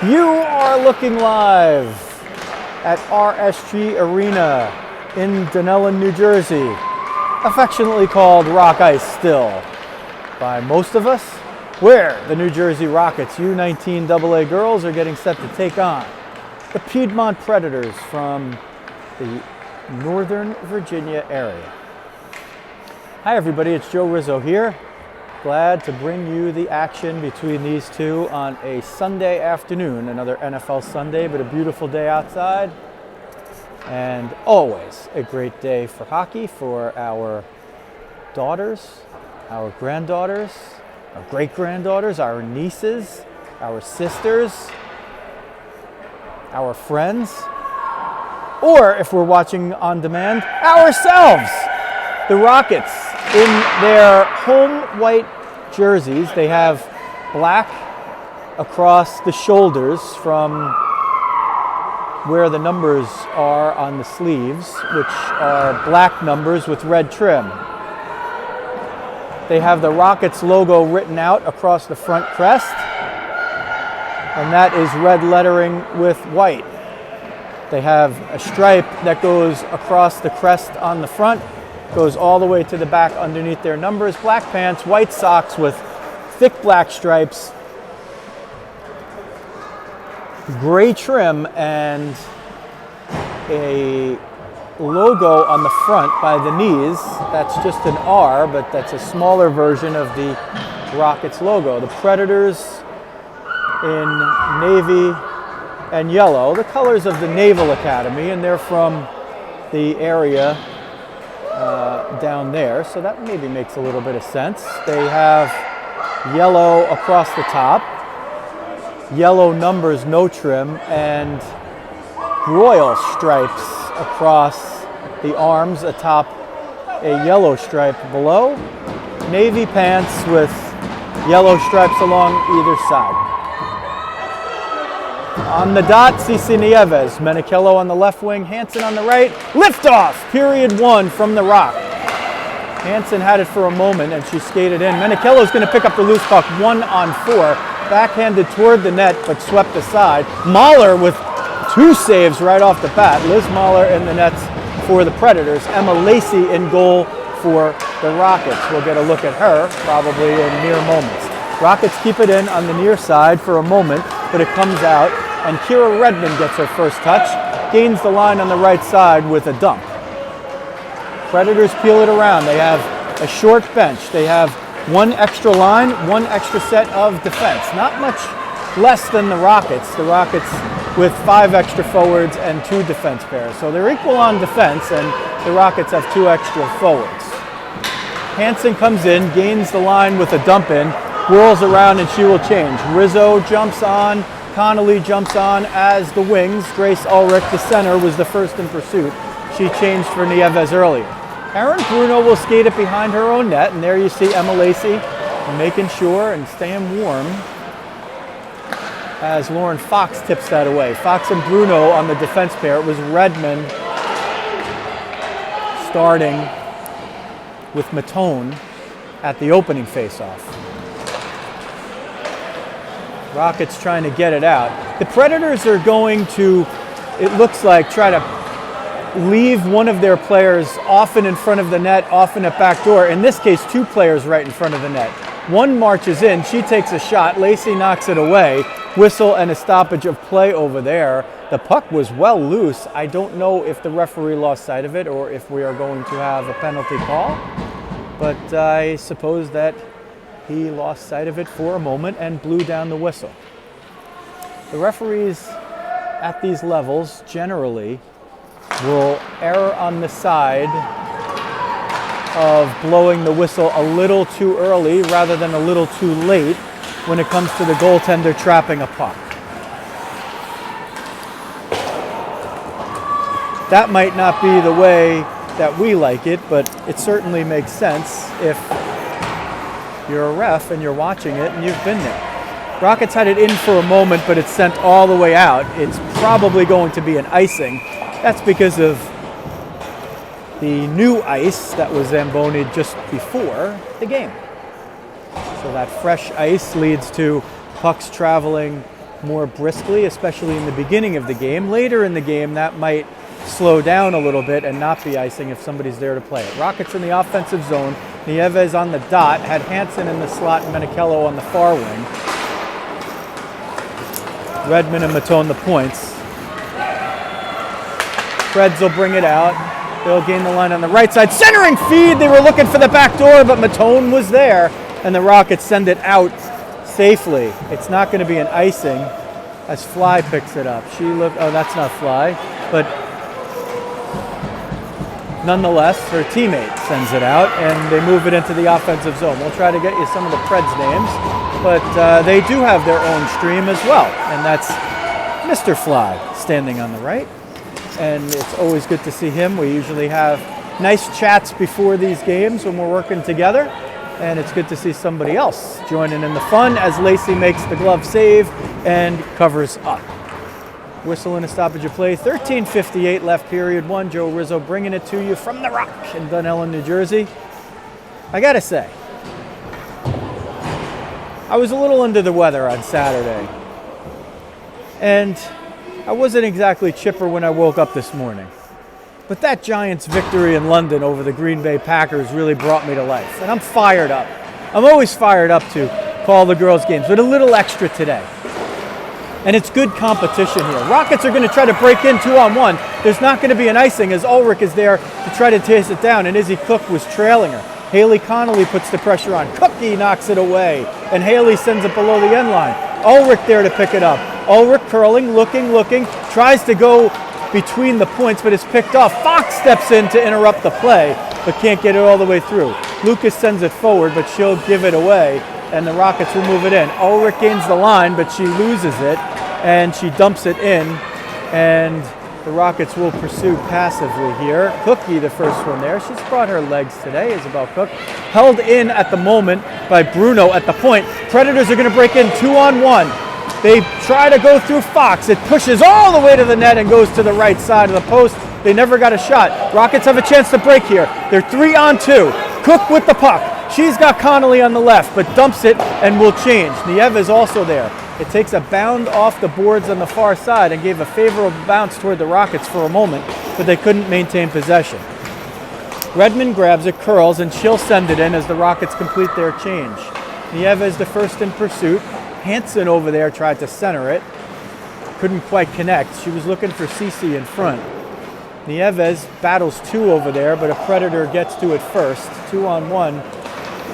You are looking live at RSG Arena in Dunellen, New Jersey, affectionately called Rock Ice still by most of us, where the New Jersey Rockets U19 AA girls are getting set to take on the Piedmont Predators from the Northern Virginia area. Hi everybody, it's Joe Rizzo here. Glad to bring you the action between these two on a Sunday afternoon. Another NFL Sunday, but a beautiful day outside. And always a great day for hockey for our daughters, our granddaughters, our great-granddaughters, our nieces, our sisters, our friends, or if we're watching on demand, ourselves. The Rockets, in their home white jerseys, they have black across the shoulders from where the numbers are on the sleeves, which are black numbers with red trim. They have the Rockets logo written out across the front crest, and that is red lettering with white. They have a stripe that goes across the crest on the front, goes all the way to the back underneath their numbers. Black pants, white socks with thick black stripes, gray trim, and a logo on the front by the knees. That's just an R, but that's a smaller version of the Rockets logo. The Predators in navy and yellow, the colors of the Naval Academy, and they're from the area down there, so that maybe makes a little bit of sense. They have yellow across the top, yellow numbers, no trim, and royal stripes across the arms atop a yellow stripe below, navy pants with yellow stripes along either side. On the dot, Cici Nieves, Menichello on the left wing, Hansen on the right. Liftoff, period one from the Rock. Hansen had it for a moment and she skated in. Menichello's going to pick up the loose puck 1-on-4. Backhanded toward the net but swept aside. Mahler with two saves right off the bat. Liz Mahler in the nets for the Predators. Emma Lacey in goal for the Rockets. We'll get a look at her probably in mere moments. Rockets keep it in on the near side for a moment, but it comes out, and Kira Redmond gets her first touch, gains the line on the right side with a dump. Predators peel it around. They have a short bench. They have one extra line, one extra set of defense. Not much less than the Rockets. The Rockets with 5 extra forwards and 2 defense pairs. So they're equal on defense, and the Rockets have 2 extra forwards. Hansen comes in, gains the line with a dump in, whirls around, and she will change. Rizzo jumps on, Connolly jumps on as the wings. Grace Ulrich, the center, was the first in pursuit. She changed for Nieves earlier. Erin Bruno will skate it behind her own net, and there you see Emma Lacey making sure and staying warm as Lauren Fox tips that away. Fox and Bruno on the defense pair. It was Redmond starting with Matone at the opening faceoff. Rockets trying to get it out. The Predators are going to, it looks like, try to leave one of their players often in front of the net, often at back door. In this case, 2 players right in front of the net. One marches in, she takes a shot, Lacey knocks it away. Whistle and a stoppage of play over there. The puck was well loose. I don't know if the referee lost sight of it or if we are going to have a penalty call, but I suppose that he lost sight of it for a moment and blew down the whistle. The referees at these levels generally will err on the side of blowing the whistle a little too early rather than a little too late when it comes to the goaltender trapping a puck. That might not be the way that we like it, but it certainly makes sense if you're a ref and you're watching it and you've been there. Rockets had it in for a moment, but it's sent all the way out. It's probably going to be an icing. That's because of the new ice that was zambonied just before the game. So that fresh ice leads to pucks traveling more briskly, especially in the beginning of the game. Later in the game, that might slow down a little bit and not be icing if somebody's there to play it. Rockets in the offensive zone. Nieves on the dot, had Hansen in the slot and Menichello on the far wing. Redmond and Matone the points. Preds will bring it out. They'll gain the line on the right side. Centering feed! They were looking for the back door, but Matone was there, and the Rockets send it out safely. It's not going to be an icing as Fly picks it up. Oh, that's not Fly, but nonetheless, her teammate sends it out, and they move it into the offensive zone. We'll try to get you some of the Preds names, but they do have their own stream as well, and that's Mr. Fly standing on the right, and it's always good to see him. We usually have nice chats before these games when we're working together, and it's good to see somebody else joining in the fun as Lacey makes the glove save and covers up. Whistle and a stoppage of play. 13:58 left, period one. Joe Rizzo bringing it to you from the Rock in Dunellen, New Jersey. I gotta say, I was a little under the weather on Saturday, and I wasn't exactly chipper when I woke up this morning. But that Giants victory in London over the Green Bay Packers really brought me to life, and I'm fired up. I'm always fired up to call the girls' games, but a little extra today. And it's good competition here. Rockets are going to try to break in 2-on-1. There's not going to be an icing as Ulrich is there to try to chase it down, and Izzy Cook was trailing her. Haley Connolly puts the pressure on. Cookie knocks it away, and Haley sends it below the end line. Ulrich there to pick it up. Ulrich curling, looking, tries to go between the points, but is picked off. Fox steps in to interrupt the play, but can't get it all the way through. Lucas sends it forward, but she'll give it away, and the Rockets will move it in. Ulrich gains the line, but she loses it, and she dumps it in, and the Rockets will pursue passively here. Cookie, the first one there. She's brought her legs today, Isabel Cook. Held in at the moment by Bruno at the point. Predators are going to break in 2-on-1. They try to go through Fox. It pushes all the way to the net and goes to the right side of the post. They never got a shot. Rockets have a chance to break here. They're 3-on-2. Cook with the puck. She's got Connolly on the left, but dumps it and will change. Nieves also there. It takes a bound off the boards on the far side and gave a favorable bounce toward the Rockets for a moment, but they couldn't maintain possession. Redmond grabs it, curls, and she'll send it in as the Rockets complete their change. Nieves the first in pursuit. Hansen over there tried to center it. Couldn't quite connect. She was looking for Cece in front. Nieves battles two over there, but a Predator gets to it first. 2-on-1.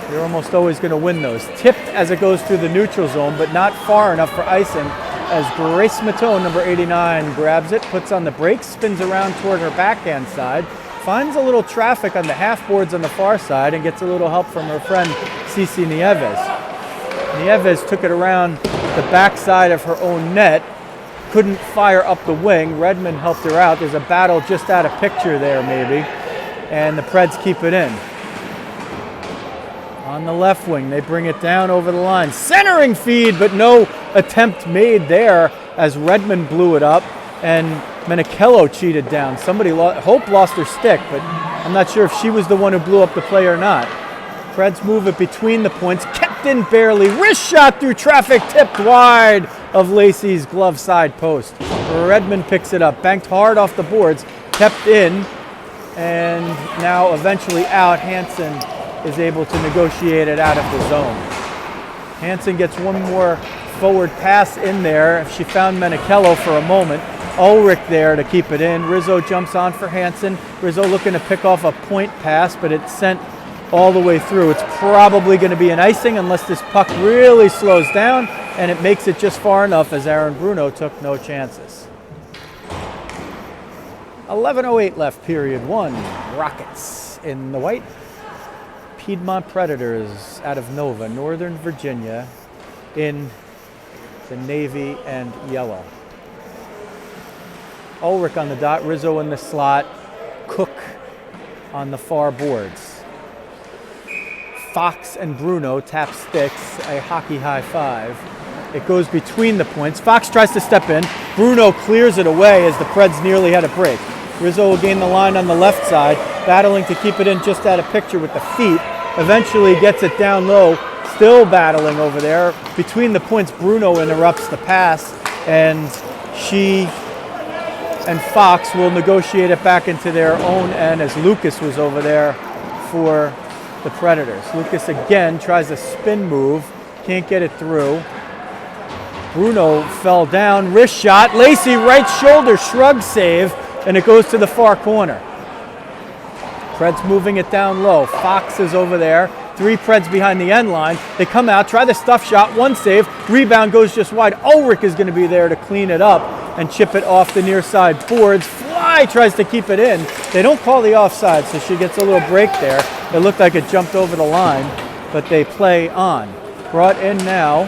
You're almost always going to win those. Tipped as it goes through the neutral zone, but not far enough for icing as Grace Matone, number 89, grabs it, puts on the brakes, spins around toward her backhand side, finds a little traffic on the half boards on the far side, and gets a little help from her friend Cece Nieves. Nieves took it around the backside of her own net, couldn't fire up the wing. Redmond helped her out. There's a battle just out of picture there maybe, and the Preds keep it in. On the left wing, they bring it down over the line. Centering feed, but no attempt made there as Redmond blew it up, and Menichello cheated down. Hope lost her stick, but I'm not sure if she was the one who blew up the play or not. Preds move it between the points, kept in barely. Wrist shot through traffic, tipped wide of Lacey's glove side post. Redmond picks it up, banked hard off the boards, kept in, and now eventually out. Hansen is able to negotiate it out of the zone. Hansen gets one more forward pass in there. She found Menichello for a moment. Ulrich there to keep it in. Rizzo jumps on for Hansen. Rizzo looking to pick off a point pass, but it's sent all the way through. It's probably going to be an icing unless this puck really slows down, and it makes it just far enough as Aaron Bruno took no chances. 11:08 left, period one. Rockets in the white. Piedmont Predators out of Nova, Northern Virginia, in the navy and yellow. Ulrich on the dot, Rizzo in the slot, Cook on the far boards. Fox and Bruno tap sticks, a hockey high five. It goes between the points. Fox tries to step in. Bruno clears it away as the Preds nearly had a break. Rizzo will gain the line on the left side, battling to keep it in just out of picture with the feet. Eventually gets it down low, still battling over there. Between the points, Bruno interrupts the pass and she and Fox will negotiate it back into their own end as Lucas was over there for the Predators. Lucas again tries a spin move, can't get it through. Bruno fell down, wrist shot, Lacey right shoulder shrug save, and it goes to the far corner. Preds moving it down low. Fox is over there. 3 Preds behind the end line. They come out, try the stuff shot, 1 save, rebound goes just wide. Ulrich is going to be there to clean it up and chip it off the near side boards. Fly tries to keep it in. They don't call the offside, so she gets a little break there. It looked like it jumped over the line, but they play on. Brought in now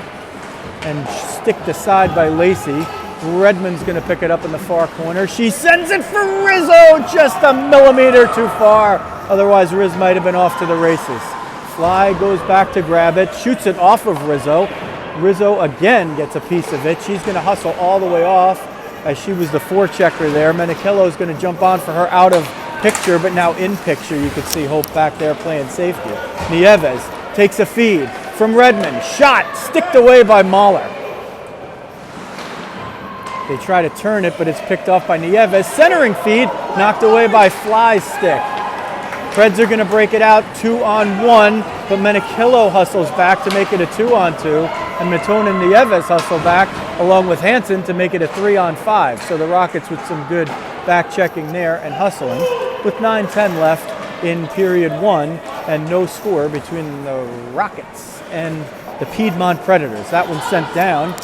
and sticked aside by Lacey. Redmond's going to pick it up in the far corner. She sends it for Rizzo, just a millimeter too far. Otherwise, Riz might have been off to the races. Fly goes back to grab it, shoots it off of Rizzo. Rizzo again gets a piece of it. She's going to hustle all the way off as she was the forechecker there. Menichello is going to jump on for her out of picture, but now in picture. You can see Hope back there playing safety. Nieves takes a feed from Redmond. Shot, sticked away by Mahler. They try to turn it, but it's picked off by Nieves. Centering feed, knocked away by Fly's stick. Preds are going to break it out 2-on-1, but Menichello hustles back to make it a 2-on-2, and Matone and Nieves hustle back along with Hansen to make it a 3-on-5. So the Rockets with some good back checking there and hustling, with 9:10 left in period 1, and no score between the Rockets and the Piedmont Predators. That one sent down.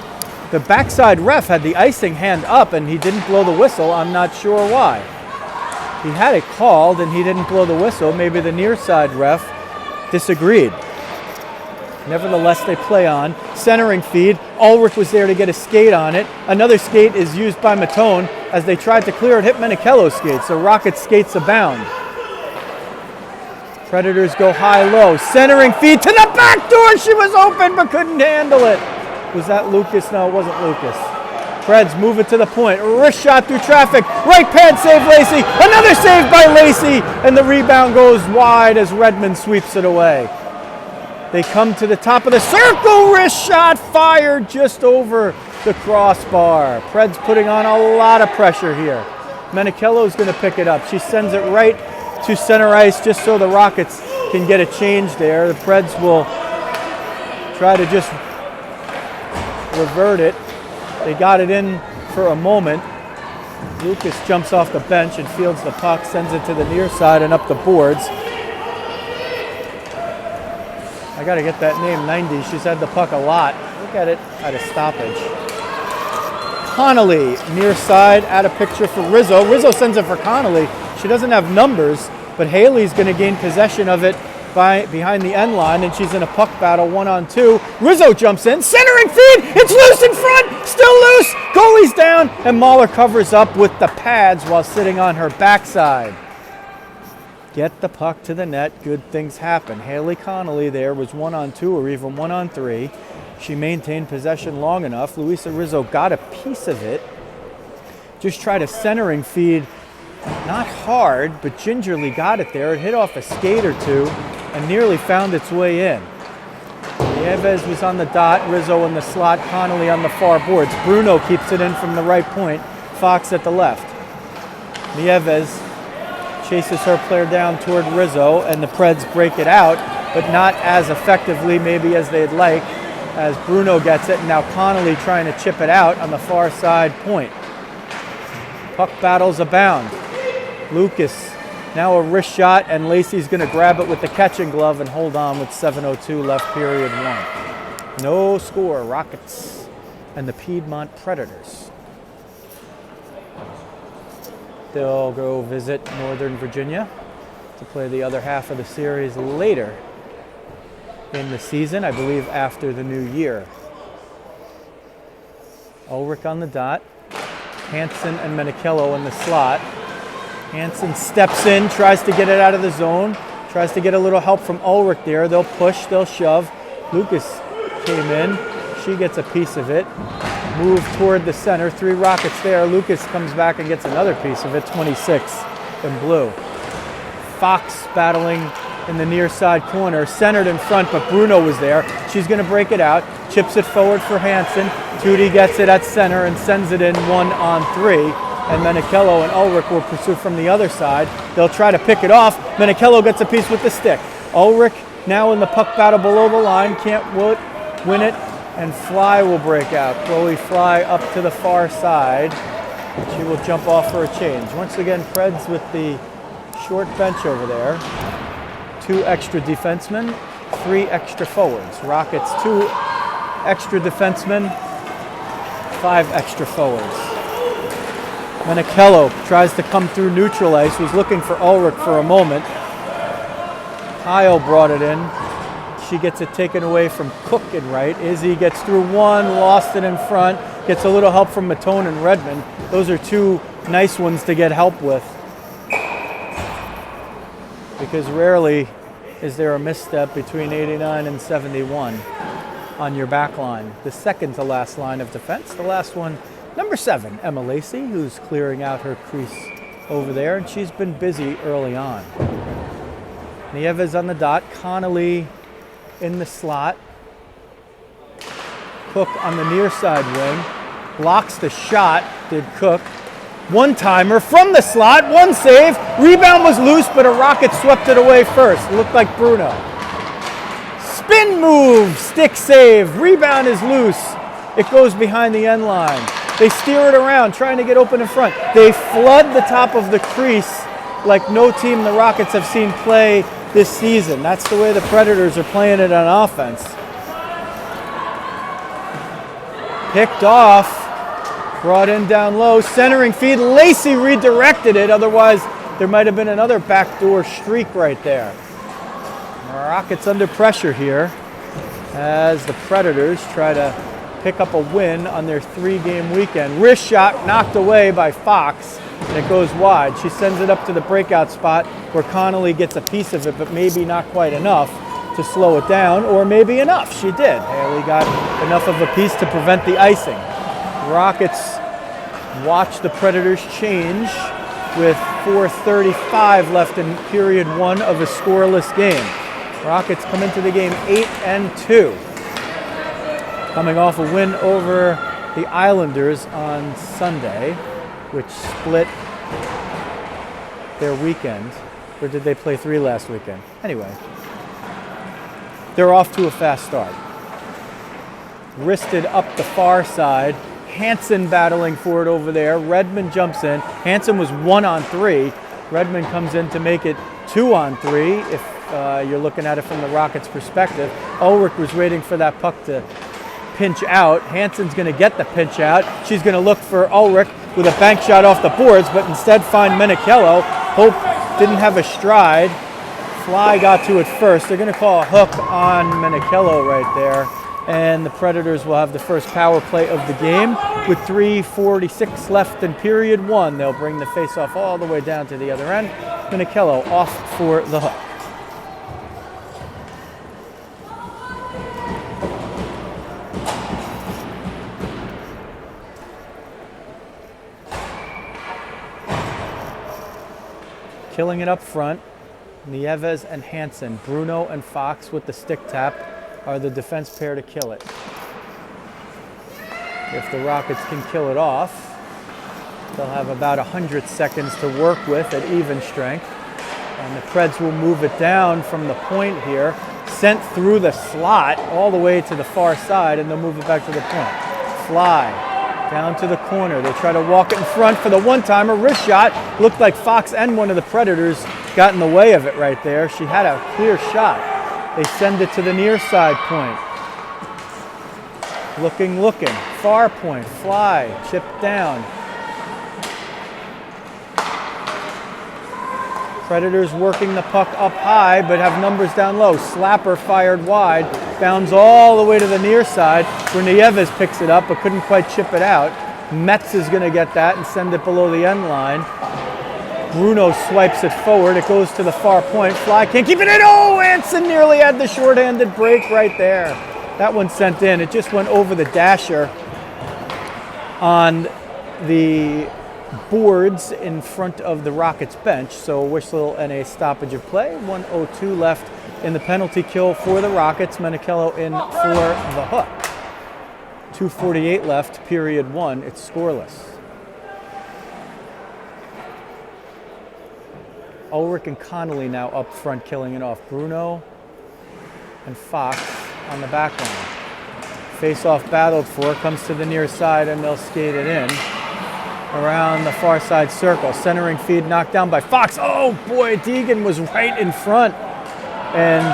The backside ref had the icing hand up and he didn't blow the whistle. I'm not sure why. He had it called and he didn't blow the whistle. Maybe the near side ref disagreed. Nevertheless, they play on. Centering feed. Ulrich was there to get a skate on it. Another skate is used by Matone as they tried to clear it. Hit Menichello's skate, so Rocket skates abound. Predators go high-low. Centering feed to the back door. She was open but couldn't handle it. Was that Lucas? No, it wasn't Lucas. Preds move it to the point. Wrist shot through traffic. Right pad save Lacey. Another save by Lacey. And the rebound goes wide as Redmond sweeps it away. They come to the top of the circle. Wrist shot fired just over the crossbar. Preds putting on a lot of pressure here. Menichello's going to pick it up. She sends it right to center ice just so the Rockets can get a change there. The Preds will try to just revert it. They got it in for a moment. Lucas jumps off the bench and fields the puck, sends it to the near side and up the boards. I got to get that name, 90. She's had the puck a lot. Look at it at a stoppage. Connolly, near side, out of picture for Rizzo. Rizzo sends it for Connolly. She doesn't have numbers, but Haley's going to gain possession of it behind the end line, and she's in a puck battle 1-on-2. Rizzo jumps in, centering feed, it's loose in front, still loose, goalie's down, and Mahler covers up with the pads while sitting on her backside. Get the puck to the net, good things happen. Haley Connolly there was 1-on-2 or even 1-on-3. She maintained possession long enough. Luisa Rizzo got a piece of it. Just tried a centering feed, not hard, but gingerly got it there. It hit off a skate or two and nearly found its way in. Nieves was on the dot, Rizzo in the slot, Connolly on the far boards. Bruno keeps it in from the right point, Fox at the left. Nieves chases her player down toward Rizzo, and the Preds break it out, but not as effectively maybe as they'd like, as Bruno gets it, and now Connolly trying to chip it out on the far side point. Puck battles abound. Lucas, now a wrist shot, and Lacey's going to grab it with the catching glove and hold on with 7:02 left period 1. No score, Rockets and the Piedmont Predators. They'll go visit Northern Virginia to play the other half of the series later in the season, I believe after the new year. Ulrich on the dot. Hansen and Menichello in the slot. Hansen steps in, tries to get it out of the zone, tries to get a little help from Ulrich there. They'll push, they'll shove. Lucas came in. She gets a piece of it. Move toward the center. 3 Rockets there. Lucas comes back and gets another piece of it. 26 in blue. Fox battling in the near side corner. Centered in front, but Bruno was there. She's going to break it out. chips it forward for Hansen. Tootie gets it at center and sends it in 1-on-3. And Menichello and Ulrich will pursue from the other side. They'll try to pick it off. Menichello gets a piece with the stick. Ulrich now in the puck battle below the line, can't win it, and Fly will break out. Chloe Fly up to the far side. She will jump off for a change. Once again, Preds with the short bench over there. 2 extra defensemen, 3 extra forwards. Rockets 2 extra defensemen, 5 extra forwards. Menichello tries to come through neutral ice, was looking for Ulrich for a moment. Kyle brought it in. She gets it taken away from Cook and right. Izzy gets through one, lost it in front, gets a little help from Matone and Redmond. Those are 2 nice ones to get help with, because rarely is there a misstep between 89 and 71 on your back line. The second to last line of defense. The last one, number 7, Emma Lacey, who's clearing out her crease over there, and she's been busy early on. Nieves on the dot, Connolly in the slot. Cook on the near side wing, blocks the shot, did Cook. One-timer from the slot, 1 save, rebound was loose, but a Rocket swept it away first. It looked like Bruno. Spin move, stick save, rebound is loose. It goes behind the end line. They steer it around, trying to get open in front. They flood the top of the crease like no team the Rockets have seen play this season. That's the way the Predators are playing it on offense. Picked off, brought in down low, centering feed. Lacey redirected it, otherwise there might have been another backdoor streak right there. Rockets under pressure here as the Predators try to pick up a win on their 3-game weekend. Wrist shot knocked away by Fox, and it goes wide. She sends it up to the breakout spot where Connolly gets a piece of it, but maybe not quite enough to slow it down, or maybe enough. She did. Haley got enough of a piece to prevent the icing. Rockets watch the Predators change with 4:35 left in period 1 of a scoreless game. Rockets come into the game 8-2. Coming off a win over the Islanders on Sunday, which split their weekend. Or did they play 3 last weekend? Anyway, they're off to a fast start. Wristed up the far side. Hansen battling for it over there. Redmond jumps in. Hansen was 1-on-3. Redmond comes in to make it 2-on-3 if you're looking at it from the Rockets' perspective. Ulrich was waiting for that puck to pinch out. Hansen's going to get the pinch out. She's going to look for Ulrich with a bank shot off the boards, but instead find Menichello. Hope didn't have a stride. Fly got to it first. They're going to call a hook on Menichello right there. And the Predators will have the first power play of the game with 3:46 left in period 1. They'll bring the faceoff all the way down to the other end. Menichello off for the hook. Killing it up front, Nieves and Hansen. Bruno and Fox with the stick tap are the defense pair to kill it. If the Rockets can kill it off, they'll have about 100 seconds to work with at even strength. And the Preds will move it down from the point here, sent through the slot all the way to the far side, and they'll move it back to the point. Fly down to the corner. They try to walk it in front for the one-timer. Wrist shot. Looked like Fox and one of the Predators got in the way of it right there. She had a clear shot. They send it to the near side point. Looking. Far point. Fly. Chipped down. Predators working the puck up high, but have numbers down low. Slapper fired wide. Bounds all the way to the near side, where Nieves picks it up, but couldn't quite chip it out. Metz is going to get that and send it below the end line. Bruno swipes it forward. It goes to the far point. Fly can't keep it in. Oh, Hansen nearly had the shorthanded break right there. That one sent in. It just went over the dasher on the boards in front of the Rockets bench. So whistle and a stoppage of play. 1:02 left in the penalty kill for the Rockets. Menichello in for the hook. 2:48 left, period one. It's scoreless. Ulrich and Connolly now up front killing it off. Bruno and Fox on the back line. Face-off battled for, comes to the near side and they'll skate it in. Around the far side circle. Centering feed knocked down by Fox. Oh boy, Deegan was right in front and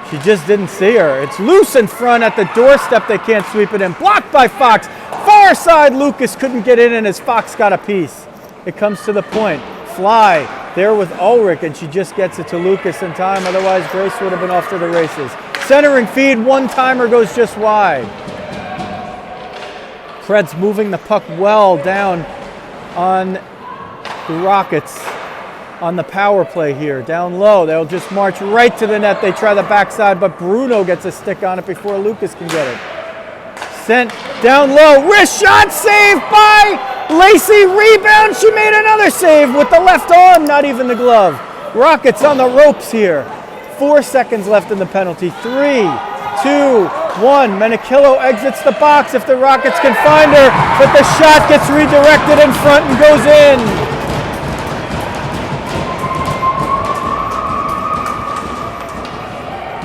she just didn't see her. It's loose in front at the doorstep. They can't sweep it in. Blocked by Fox. Far side, Lucas couldn't get in and as Fox got a piece. It comes to the point. Fly there with Ulrich and she just gets it to Lucas in time. Otherwise, Grace would have been off to the races. Centering feed, one-timer goes just wide. Preds moving the puck well down on the Rockets on the power play here. Down low, they'll just march right to the net. They try the backside, but Bruno gets a stick on it before Lucas can get it. Sent down low, wrist shot, saved by Lacey, rebound, she made another save with the left arm, not even the glove. Rockets on the ropes here. 4 seconds left in the penalty. 3, 2, 1. Menechillo exits the box if the Rockets can find her, but the shot gets redirected in front and goes in.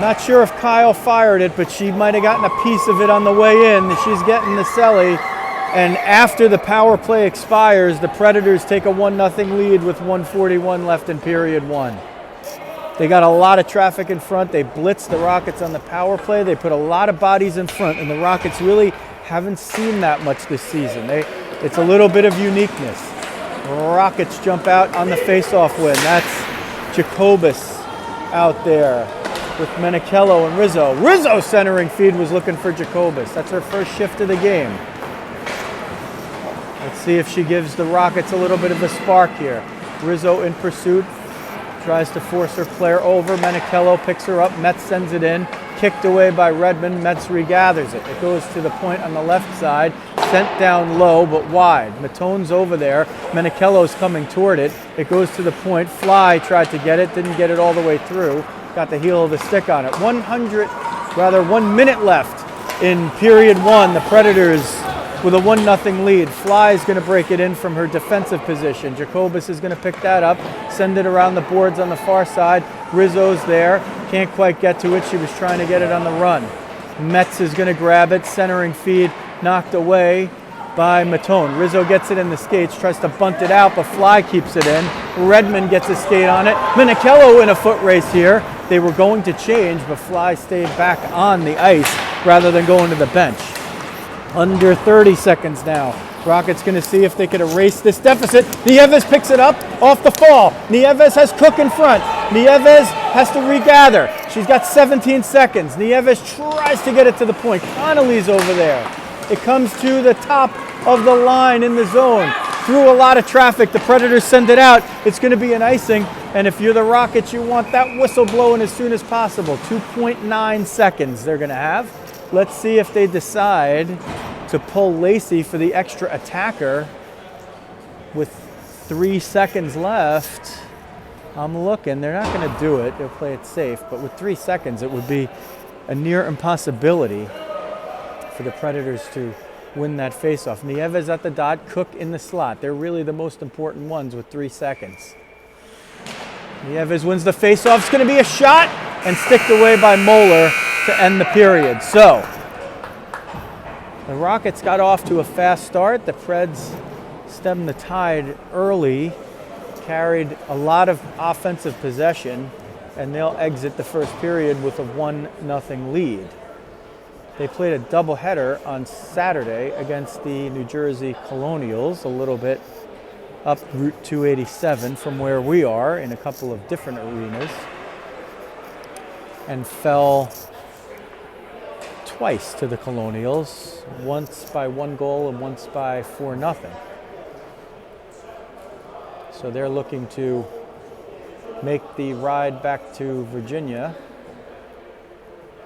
Not sure if Kyle fired it, but she might have gotten a piece of it on the way in. She's getting the celly. And after the power play expires, the Predators take a 1-0 lead with 1:41 left in period one. They got a lot of traffic in front. They blitzed the Rockets on the power play. They put a lot of bodies in front, and the Rockets really haven't seen that much this season. It's a little bit of uniqueness. Rockets jump out on the face-off win. That's Jacobus out there with Menechillo and Rizzo. Rizzo centering feed was looking for Jacobus. That's her first shift of the game. Let's see if she gives the Rockets a little bit of a spark here. Rizzo in pursuit, tries to force her player over. Menechillo picks her up. Metz sends it in. Kicked away by Redmond. Metz regathers it. It goes to the point on the left side. Sent down low, but wide. Matone's over there. Menechillo's coming toward it. It goes to the point. Fly tried to get it. Didn't get it all the way through. Got the heel of the stick on it. 1 minute left in period one. The Predators with a 1-0 lead. Fly is going to break it in from her defensive position. Jacobus is going to pick that up, send it around the boards on the far side. Rizzo's there, can't quite get to it. She was trying to get it on the run. Metz is going to grab it, centering feed knocked away by Matone. Rizzo gets it in the skates, tries to bunt it out, but Fly keeps it in. Redmond gets a skate on it. Menechillo in a foot race here. They were going to change, but Fly stayed back on the ice rather than going to the bench. Under 30 seconds now. Rockets going to see if they could erase this deficit. Nieves picks it up off the fall. Nieves has Cook in front. Nieves has to regather. She's got 17 seconds. Nieves tries to get it to the point. Connolly's over there. It comes to the top of the line in the zone. Through a lot of traffic, the Predators send it out. It's going to be an icing, and if you're the Rockets, you want that whistle blowing as soon as possible. 2.9 seconds they're going to have. Let's see if they decide to pull Lacey for the extra attacker with 3 seconds left. I'm looking. They're not going to do it. They'll play it safe. But with 3 seconds, it would be a near impossibility for the Predators to win that faceoff. Nieves at the dot, Cook in the slot. They're really the most important ones with 3 seconds. Nieves wins the faceoff. It's going to be a shot and sticked away by Moeller to end the period. So the Rockets got off to a fast start. The Preds stemmed the tide early, carried a lot of offensive possession, and they'll exit the first period with a 1-0 lead. They played a doubleheader on Saturday against the New Jersey Colonials, a little bit up Route 287 from where we are in a couple of different arenas, and fell twice to the Colonials, once by 1 goal and once by 4-0. So they're looking to make the ride back to Virginia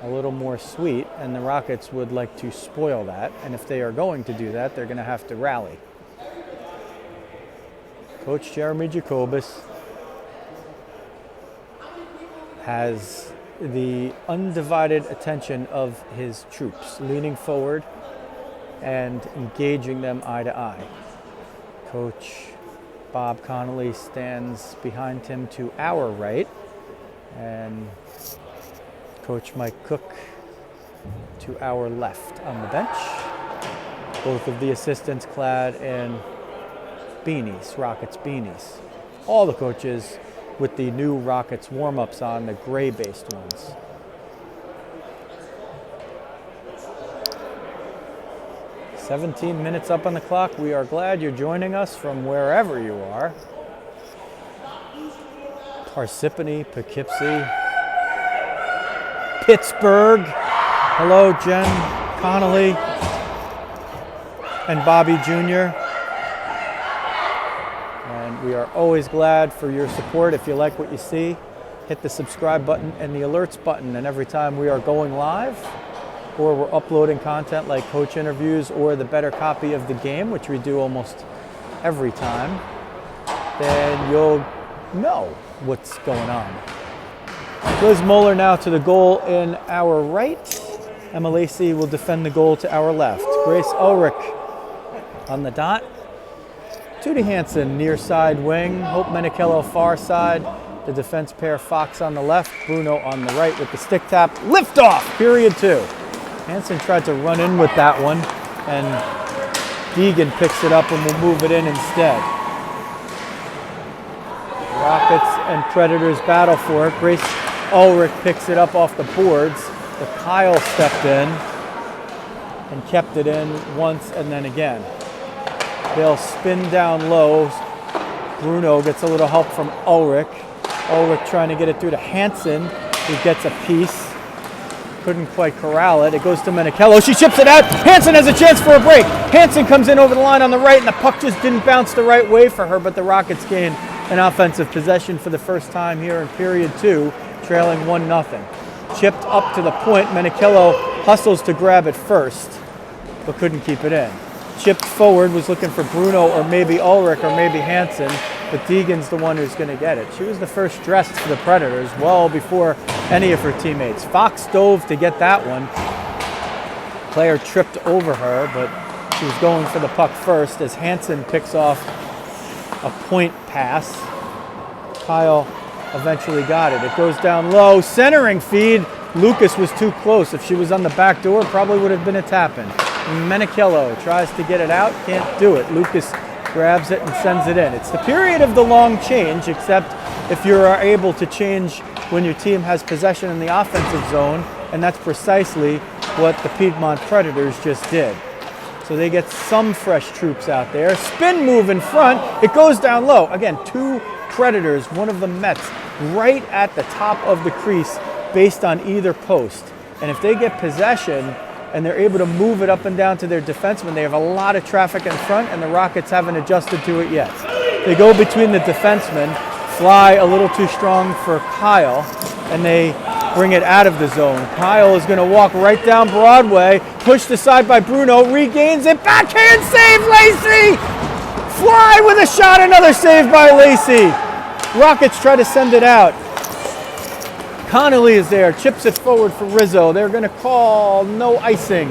a little more sweet, and the Rockets would like to spoil that. And if they are going to do that, they're going to have to rally. Coach Jeremy Jacobus has the undivided attention of his troops, leaning forward, and engaging them eye to eye. Coach Bob Connolly stands behind him to our right, and Coach Mike Cook to our left on the bench. Both of the assistants clad in beanies, Rockets beanies. All the coaches with the new Rockets warm-ups on, the gray-based ones. "17 minutes up on the clock. We are glad you're joining us from wherever you are. Parsippany, Poughkeepsie, Pittsburgh. Hello, Jen Connolly and Bobby Jr. And we are always glad for your support. If you like what you see, hit the subscribe button and the alerts button. And every time we are going live or we're uploading content like coach interviews or the better copy of the game, which we do almost every time, then you'll know what's going on. Liz Moeller now to the goal in our right. Emma Lacey will defend the goal to our left. Grace Ulrich on the dot. Tootie Hansen near side wing. Hope Menichello far side. The defense pair Fox on the left. Bruno on the right with the stick tap. Lift off, period 2. Hansen tried to run in with that one, and Deegan picks it up and will move it in instead. Rockets and Predators battle for it. Grace Ulrich picks it up off the boards, but Kyle stepped in and kept it in once and then again. They'll spin down low. Bruno gets a little help from Ulrich. Ulrich trying to get it through to Hansen, who gets a piece. Couldn't quite corral it. It goes to Menichello. She chips it out. Hansen has a chance for a break. Hansen comes in over the line on the right, and the puck just didn't bounce the right way for her, but the Rockets gain an offensive possession for the first time here in period 2, trailing 1-0. Chipped up to the point. Menichello hustles to grab it first, but couldn't keep it in. Chipped forward, was looking for Bruno or maybe Ulrich or maybe Hansen, but Deegan's the one who's going to get it. She was the first dressed for the Predators well before any of her teammates. Fox dove to get that one. Player tripped over her, but she was going for the puck first as Hansen picks off a point pass. Kyle eventually got it. It goes down low, centering feed. Lucas was too close. If she was on the back door, probably would have been a tap-in. Menichello tries to get it out, can't do it. Lucas grabs it and sends it in. It's the period of the long change, except if you are able to change when your team has possession in the offensive zone, and that's precisely what the Piedmont Predators just did. So they get some fresh troops out there. Spin move in front, it goes down low. Again, 2 Predators, one of the Mets, right at the top of the crease based on either post. And if they get possession and they're able to move it up and down to their defensemen, they have a lot of traffic in front, and the Rockets haven't adjusted to it yet. They go between the defensemen, fly a little too strong for Kyle, and they bring it out of the zone. Kyle is going to walk right down Broadway, pushed aside by Bruno, regains it, backhand save, Lacey! Fly with a shot, another save by Lacey. Rockets try to send it out. Connolly is there, chips it forward for Rizzo. They're going to call no icing.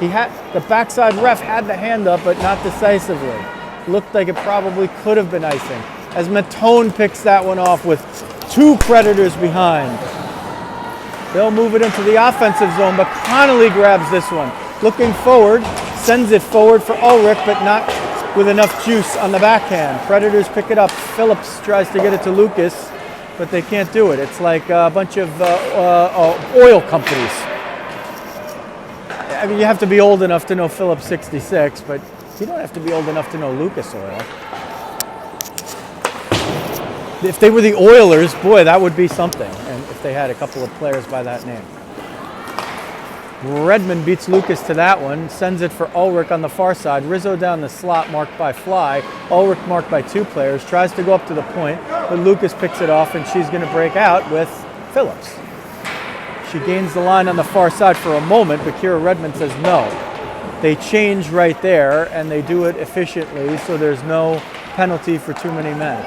The backside ref had the hand up, but not decisively. Looked like it probably could have been icing, as Matone picks that one off with 2 Predators behind. They'll move it into the offensive zone, but Connolly grabs this one. Looking forward, sends it forward for Ulrich, but not with enough juice on the backhand. Predators pick it up. Phillips tries to get it to Lucas, but they can't do it. It's like a bunch of oil companies. I mean, you have to be old enough to know Phillips 66, but you don't have to be old enough to know Lucas Oil. If they were the Oilers, boy, that would be something, and if they had a couple of players by that name. Redmond beats Lucas to that one, sends it for Ulrich on the far side. Rizzo down the slot, marked by Fly. Ulrich marked by 2 players, tries to go up to the point, but Lucas picks it off, and she's going to break out with Phillips. She gains the line on the far side for a moment, but Kira Redmond says no. They change right there, and they do it efficiently, so there's no penalty for too many men.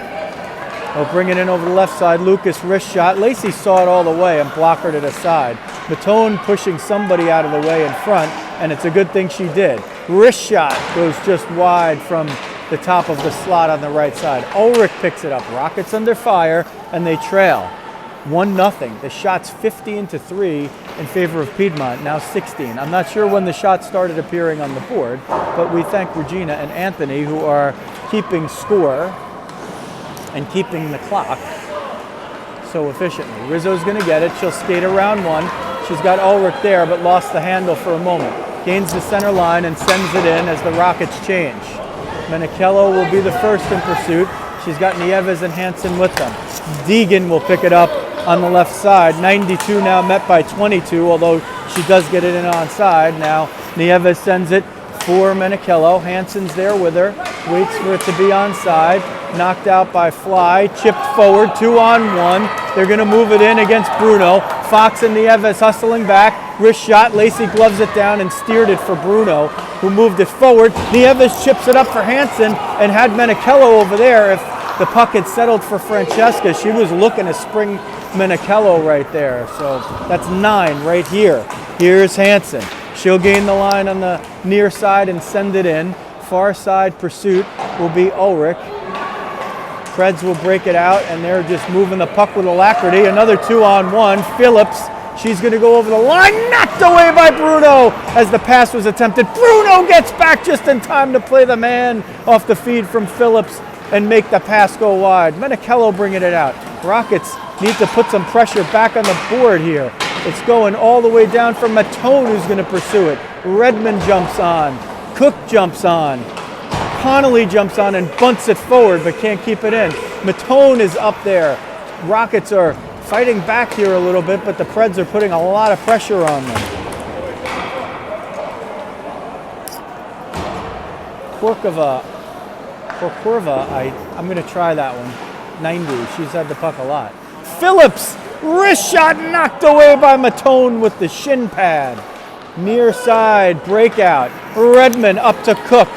They'll bring it in over the left side. Lucas wrist shot. Lacey saw it all the way and blockered it aside. Matone pushing somebody out of the way in front, and it's a good thing she did. Wrist shot goes just wide from the top of the slot on the right side. Ulrich picks it up. Rockets under fire, and they trail 1-0. The shot's 15-3 in favor of Piedmont, now 16. I'm not sure when the shots started appearing on the board, but we thank Regina and Anthony, who are keeping score and keeping the clock so efficiently. Rizzo's going to get it. She'll skate around one. She's got Ulrich there, but lost the handle for a moment. Gains the center line and sends it in as the Rockets change. Menichello will be the first in pursuit. She's got Nieves and Hansen with them. Deegan will pick it up on the left side. 92 now met by 22, although she does get it in onside. Now Nieves sends it for Menichello. Hansen's there with her. Waits for it to be onside. Knocked out by Fly. Chipped forward, 2-on-1. They're going to move it in against Bruno. Fox and Nieves hustling back. Wrist shot. Lacey gloves it down and steered it for Bruno, who moved it forward. Nieves chips it up for Hansen and had Menichello over there. If the puck had settled for Francesca, she was looking to spring Menichello right there. So that's 9 right here. Here's Hansen. She'll gain the line on the near side and send it in. Far side pursuit will be Ulrich. Preds will break it out, and they're just moving the puck with alacrity. Another 2-on-1. Phillips, she's going to go over the line. Knocked away by Bruno as the pass was attempted. Bruno gets back just in time to play the man off the feed from Phillips and make the pass go wide. Menichello bringing it out. Rockets need to put some pressure back on the board here. It's going all the way down from Matone, who's going to pursue it. Redmond jumps on. Cook jumps on. Connolly jumps on and bunts it forward, but can't keep it in. Matone is up there. Rockets are fighting back here a little bit, but the Preds are putting a lot of pressure on them. Korkova, I'm going to try that one. 90, she's had the puck a lot. Phillips, wrist shot knocked away by Matone with the shin pad. Near side breakout. Redmond up to Cook.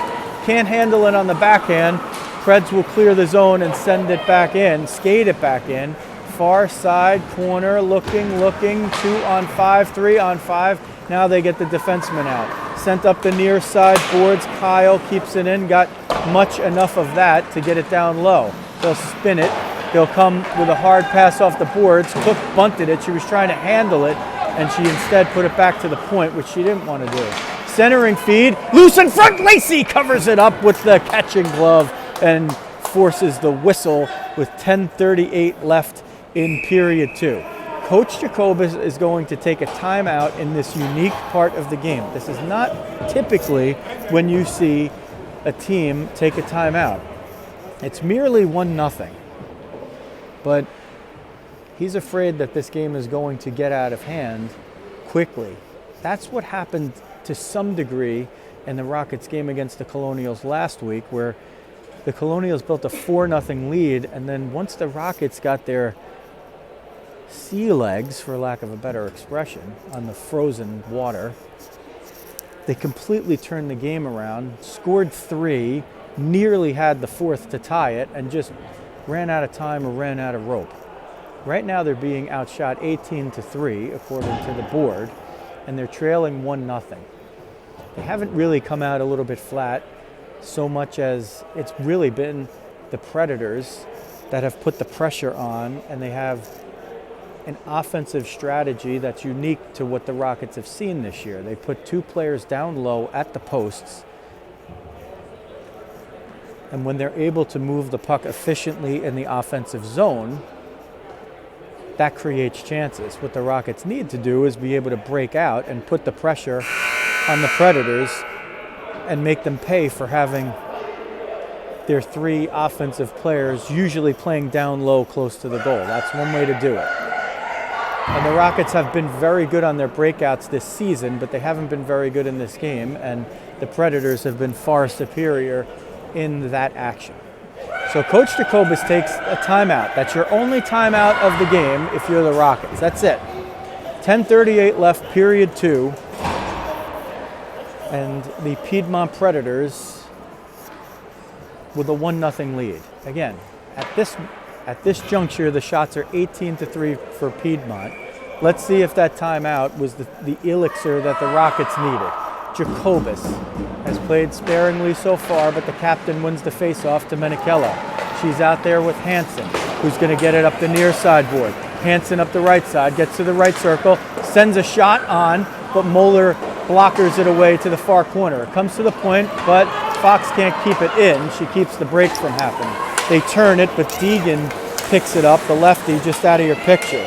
Can't handle it on the backhand. Preds will clear the zone and send it back in, skate it back in. Far side corner, looking, 2-on-5, 3-on-5. Now they get the defenseman out. Sent up the near side boards. Kyle keeps it in, got much enough of that to get it down low. They'll spin it. They'll come with a hard pass off the boards. Cook bunted it. She was trying to handle it, and she instead put it back to the point, which she didn't want to do. Centering feed, loose in front. Lacey covers it up with the catching glove and forces the whistle with 10:38 left in period 2. Coach Jacobus is going to take a timeout in this unique part of the game. This is not typically when you see a team take a timeout. It's merely 1-0. But he's afraid that this game is going to get out of hand quickly. That's what happened to some degree in the Rockets game against the Colonials last week, where the Colonials built a 4-0 lead, and then once the Rockets got their sea legs, for lack of a better expression, on the frozen water, they completely turned the game around, scored 3, nearly had the 4th to tie it, and just ran out of time or ran out of rope. Right now they're being outshot 18-3 according to the board, and they're trailing 1-0. They haven't really come out a little bit flat so much as it's really been the Predators that have put the pressure on, and they have an offensive strategy that's unique to what the Rockets have seen this year. They put 2 players down low at the posts, and when they're able to move the puck efficiently in the offensive zone, that creates chances. What the Rockets need to do is be able to break out and put the pressure on the Predators and make them pay for having their 3 offensive players usually playing down low close to the goal. That's one way to do it. And the Rockets have been very good on their breakouts this season, but they haven't been very good in this game, and the Predators have been far superior in that action. So Coach Jacobus takes a timeout. That's your only timeout of the game if you're the Rockets. That's it. 10:38 left, period 2. And the Piedmont Predators with a 1-0 lead. Again, at this juncture, the shots are 18-3 for Piedmont. Let's see if that timeout was the elixir that the Rockets needed. Jacobus has played sparingly so far, but the captain wins the face-off to Menichello. She's out there with Hansen, who's going to get it up the near sideboard. Hansen up the right side, gets to the right circle, sends a shot on, but Moeller blockers it away to the far corner. It comes to the point, but Fox can't keep it in. She keeps the break from happening. They turn it, but Deegan picks it up, the lefty, just out of your picture.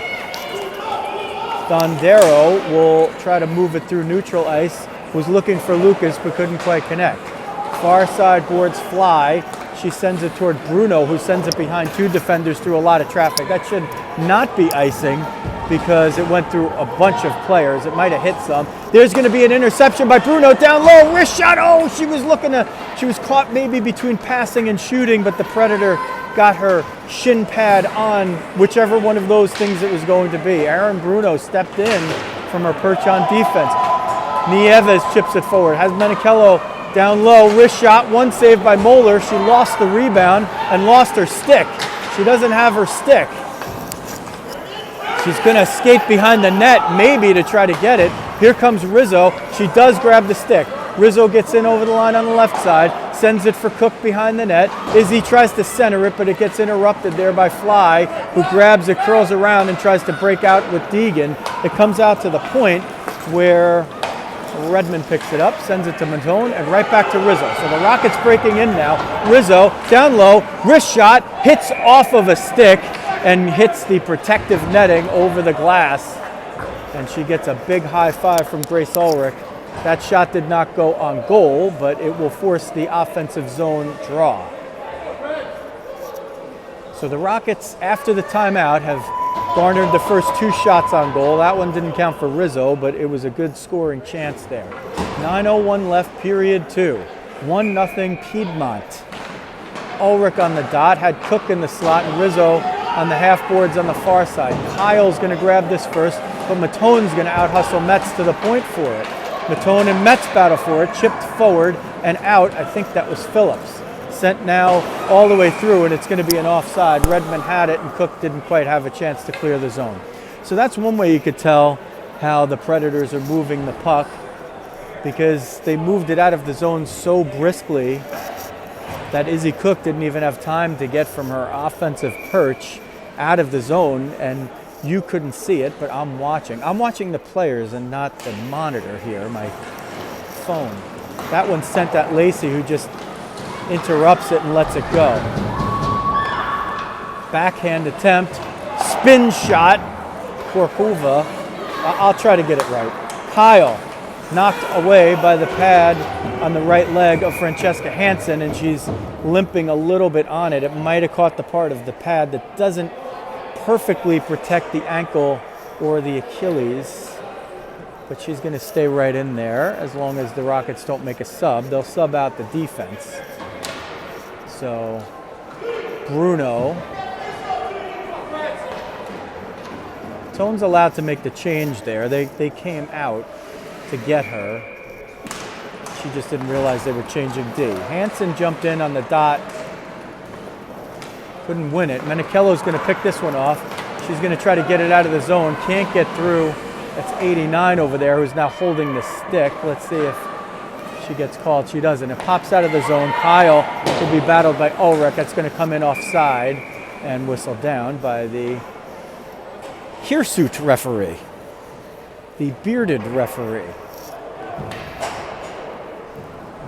Dondero will try to move it through neutral ice, was looking for Lucas, but couldn't quite connect. Far side boards fly. She sends it toward Bruno, who sends it behind two defenders through a lot of traffic. That should not be icing because it went through a bunch of players. It might have hit some. There's going to be an interception by Bruno down low. Wrist shot. Oh, she was caught maybe between passing and shooting, but the Predator got her shin pad on whichever one of those things it was going to be. Aaron Bruno stepped in from her perch on defense. Nieves chips it forward. Has Menichello down low, wrist shot, one save by Moeller. She lost the rebound and lost her stick. She doesn't have her stick. She's going to skate behind the net, maybe to try to get it. Here comes Rizzo. She does grab the stick. Rizzo gets in over the line on the left side, sends it for Cook behind the net. Izzy tries to center it, but it gets interrupted there by Fly, who grabs it, curls around, and tries to break out with Deegan. It comes out to the point where Redmond picks it up, sends it to Matone, and right back to Rizzo. So the Rockets breaking in now. Rizzo, down low, wrist shot, hits off of a stick, and hits the protective netting over the glass. And she gets a big high five from Grace Ulrich. That shot did not go on goal, but it will force the offensive zone draw. So the Rockets, after the timeout, have garnered the first two shots on goal. That one didn't count for Rizzo, but it was a good scoring chance there. 9:01 left, period 2. 1-0 Piedmont. Ulrich on the dot, had Cook in the slot, and Rizzo on the half boards on the far side. Kyle's going to grab this first, but Matone's going to out-hustle Metz to the point for it. Matone and Metz battle for it, chipped forward and out. I think that was Phillips. Sent now all the way through, and it's going to be an offside. Redmond had it, and Cook didn't quite have a chance to clear the zone. So that's one way you could tell how the Predators are moving the puck, because they moved it out of the zone so briskly that Izzy Cook didn't even have time to get from her offensive perch out of the zone, and you couldn't see it, but I'm watching. I'm watching the players and not the monitor here, my phone. That one sent at Lacey, who just interrupts it and lets it go. Backhand attempt, spin shot, Korkova. I'll try to get it right. Kyle knocked away by the pad on the right leg of Francesca Hansen, and she's limping a little bit on it. It might have caught the part of the pad that doesn't perfectly protect the ankle or the Achilles, but she's going to stay right in there as long as the Rockets don't make a sub. They'll sub out the defense. So Bruno. Tone's allowed to make the change there. They came out to get her. She just didn't realize they were changing D. Hansen jumped in on the dot. Couldn't win it. Menichello's going to pick this one off. She's going to try to get it out of the zone. Can't get through. That's 89 over there, who's now holding the stick. Let's see if she gets called. She doesn't. It pops out of the zone. Kyle will be battled by Ulrich. That's going to come in offside and whistled down by the hirsute referee, the bearded referee.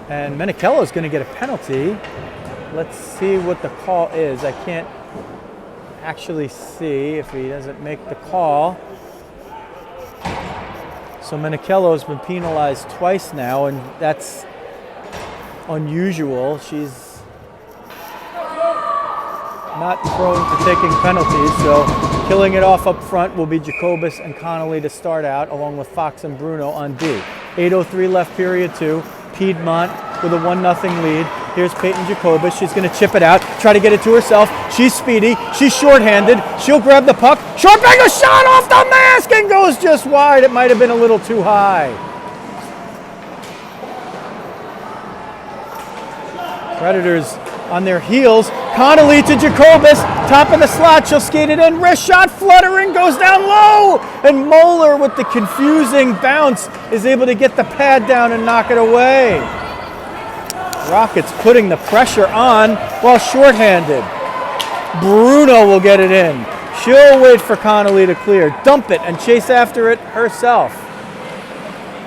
And Menichello's going to get a penalty. Let's see what the call is. I can't actually see if he doesn't make the call. So Menichello's been penalized twice now, and that's unusual. She's not prone to taking penalties, so killing it off up front will be Jacobus and Connolly to start out, along with Fox and Bruno on D. 8:03 left, period 2. Piedmont with a 1-0 lead. Here's Peyton Jacobus. She's going to chip it out, try to get it to herself. She's speedy. She's shorthanded. She'll grab the puck. Short banger shot off the mask and goes just wide. It might have been a little too high. Predators on their heels. Connolly to Jacobus, top of the slot, she'll skate it in, wrist shot, fluttering, goes down low, and Moeller with the confusing bounce is able to get the pad down and knock it away. Rockets putting the pressure on while shorthanded. Bruno will get it in. She'll wait for Connolly to clear, dump it, and chase after it herself.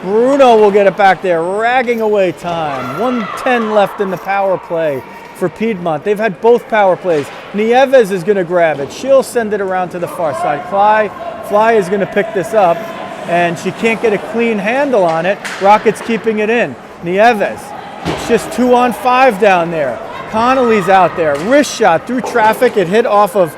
Bruno will get it back there, ragging away time. 1:10 left in the power play for Piedmont. They've had both power plays. Nieves is going to grab it. She'll send it around to the far side. Fly is going to pick this up, and she can't get a clean handle on it. Rockets keeping it in. Nieves, it's just 2-on-5 down there. Connolly's out there. Wrist shot through traffic. It hit off of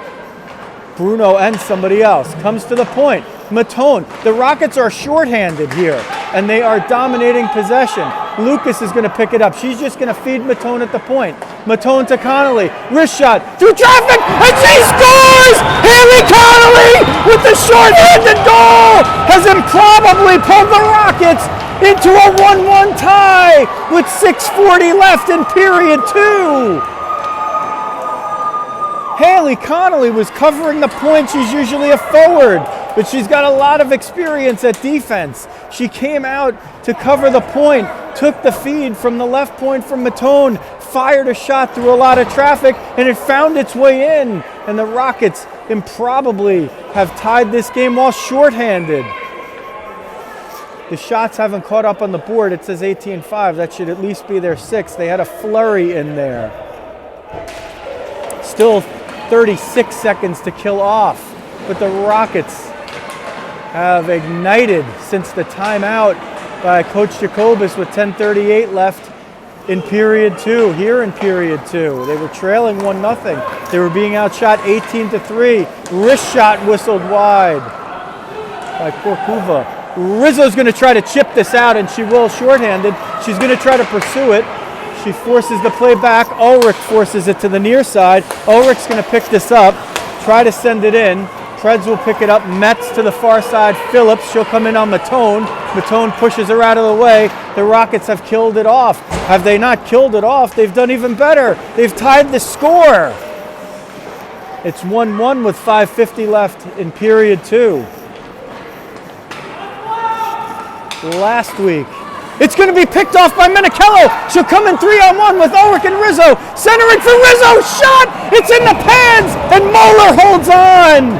Bruno and somebody else. Comes to the point. Matone. The Rockets are shorthanded here, and they are dominating possession. Lucas is going to pick it up. She's just going to feed Matone at the point. Matone to Connolly. Wrist shot through traffic, and she scores! Haley Connolly with the shorthanded goal has improbably pulled the Rockets into a 1-1 tie with 6:40 left in period 2. Haley Connolly was covering the point. She's usually a forward, but she's got a lot of experience at defense. She came out to cover the point, took the feed from the left point from Matone, fired a shot through a lot of traffic, and it found its way in. And the Rockets improbably have tied this game while shorthanded. The shots haven't caught up on the board. It says 18-5. That should at least be their 6th. They had a flurry in there. Still 36 seconds to kill off, but the Rockets have ignited since the timeout by Coach Jacobus with 10:38 left in period 2. Here in period 2, they were trailing 1-0. They were being outshot 18-3. Wrist shot whistled wide by Korkuva. Rizzo's going to try to chip this out, and she will shorthanded. She's going to try to pursue it. She forces the play back. Ulrich forces it to the near side. Ulrich's going to pick this up, try to send it in. Preds will pick it up. Metz to the far side. Phillips, she'll come in on Matone. Matone pushes her out of the way. The Rockets have killed it off. Have they not killed it off? They've done even better. They've tied the score. It's 1-1 with 5:50 left in period 2. Last week, it's going to be picked off by Menichello. She'll come in 3-on-1 with Ulrich and Rizzo. Centering for Rizzo. Shot! It's in the pads, and Moeller holds on.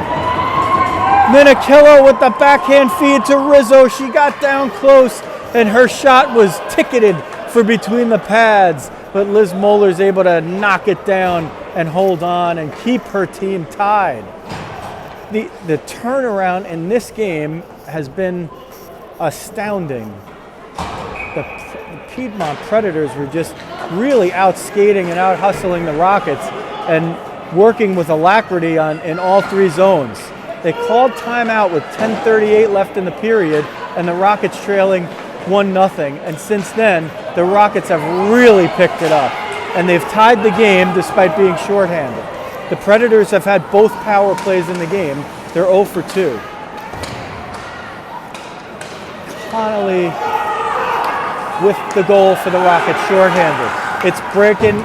Menichello with the backhand feed to Rizzo. She got down close, and her shot was ticketed for between the pads. But Liz Moeller's able to knock it down and hold on and keep her team tied. The turnaround in this game has been astounding. The Piedmont Predators were just really out-skating and out-hustling the Rockets and working with alacrity in all 3 zones. They called timeout with 10:38 left in the period, and the Rockets trailing 1-0. And since then, the Rockets have really picked it up, and they've tied the game despite being shorthanded. The Predators have had both power plays in the game. They're 0 for 2. Connolly with the goal for the Rockets, shorthanded. It's breaking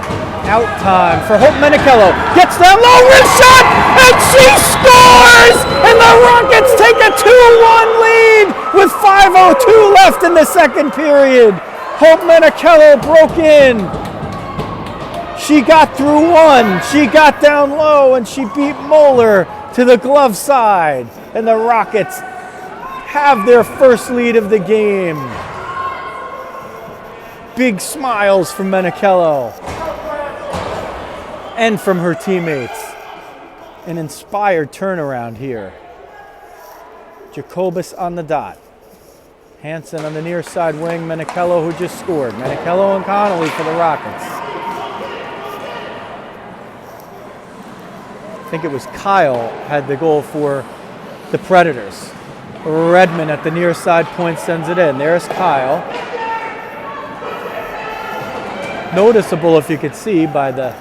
out time for Hope Menichello. Gets down low, wrist shot, and she scores! And the Rockets take a 2-1 lead with 5:02 left in the second period. Hope Menichello broke in. She got through one, she got down low, and she beat Moeller to the glove side. And the Rockets have their first lead of the game. Big smiles from Menichello and from her teammates. An inspired turnaround here. Jacobus on the dot. Hansen on the near side wing. Menichello, who just scored. Menichello and Connolly for the Rockets. I think it was Kyle had the goal for the Predators. Redmond at the near side point sends it in. There's Kyle. Noticeable, if you could see, by the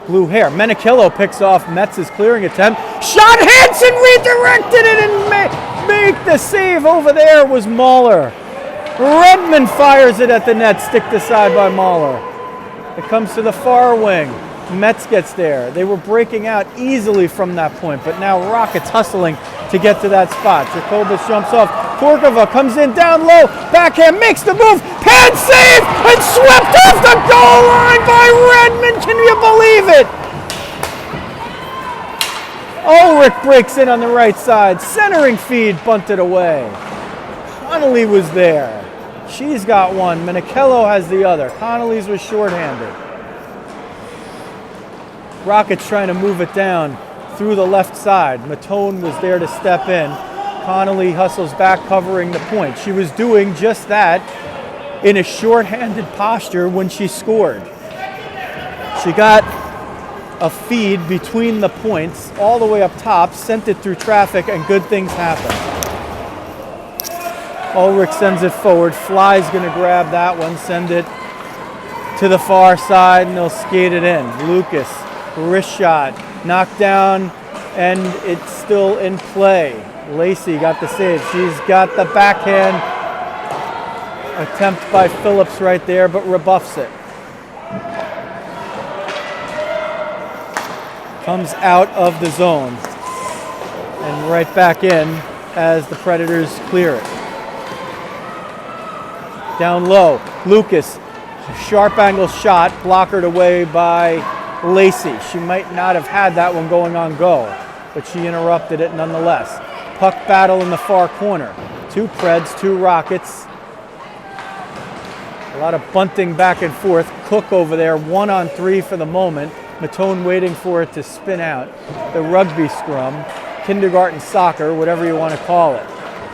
blue hair. Menichello picks off Metz's clearing attempt. Shot, Hansen redirected it and make the save over there was Mahler. Redmond fires it at the net, stick to side by Mahler. It comes to the far wing. Metz gets there. They were breaking out easily from that point, but now Rockets hustling to get to that spot. Jacobus jumps off. Korkova comes in down low. Backhand makes the move. Pad save and swept off the goal line by Redmond. Can you believe it? Ulrich breaks in on the right side. Centering feed bunted away. Connolly was there. She's got one. Minicello has the other. Connolly's was shorthanded. Rockets trying to move it down through the left side. Matone was there to step in. Connolly hustles back, covering the point. She was doing just that in a shorthanded posture when she scored. She got a feed between the points all the way up top, sent it through traffic, and good things happened. Ulrich sends it forward. Fly's going to grab that one, send it to the far side, and they'll skate it in. Lucas, wrist shot, knocked down, and it's still in play. Lacey got the save. She's got the backhand attempt by Phillips right there, but rebuffs it. Comes out of the zone and right back in as the Predators clear it. Down low, Lucas, sharp angle shot, blockered away by Lacey. She might not have had that one going on goal, but she interrupted it nonetheless. Puck battle in the far corner. 2 Preds, 2 Rockets. A lot of bunting back and forth. Cook over there, 1-on-3 for the moment. Matone waiting for it to spin out. The rugby scrum, kindergarten soccer, whatever you want to call it.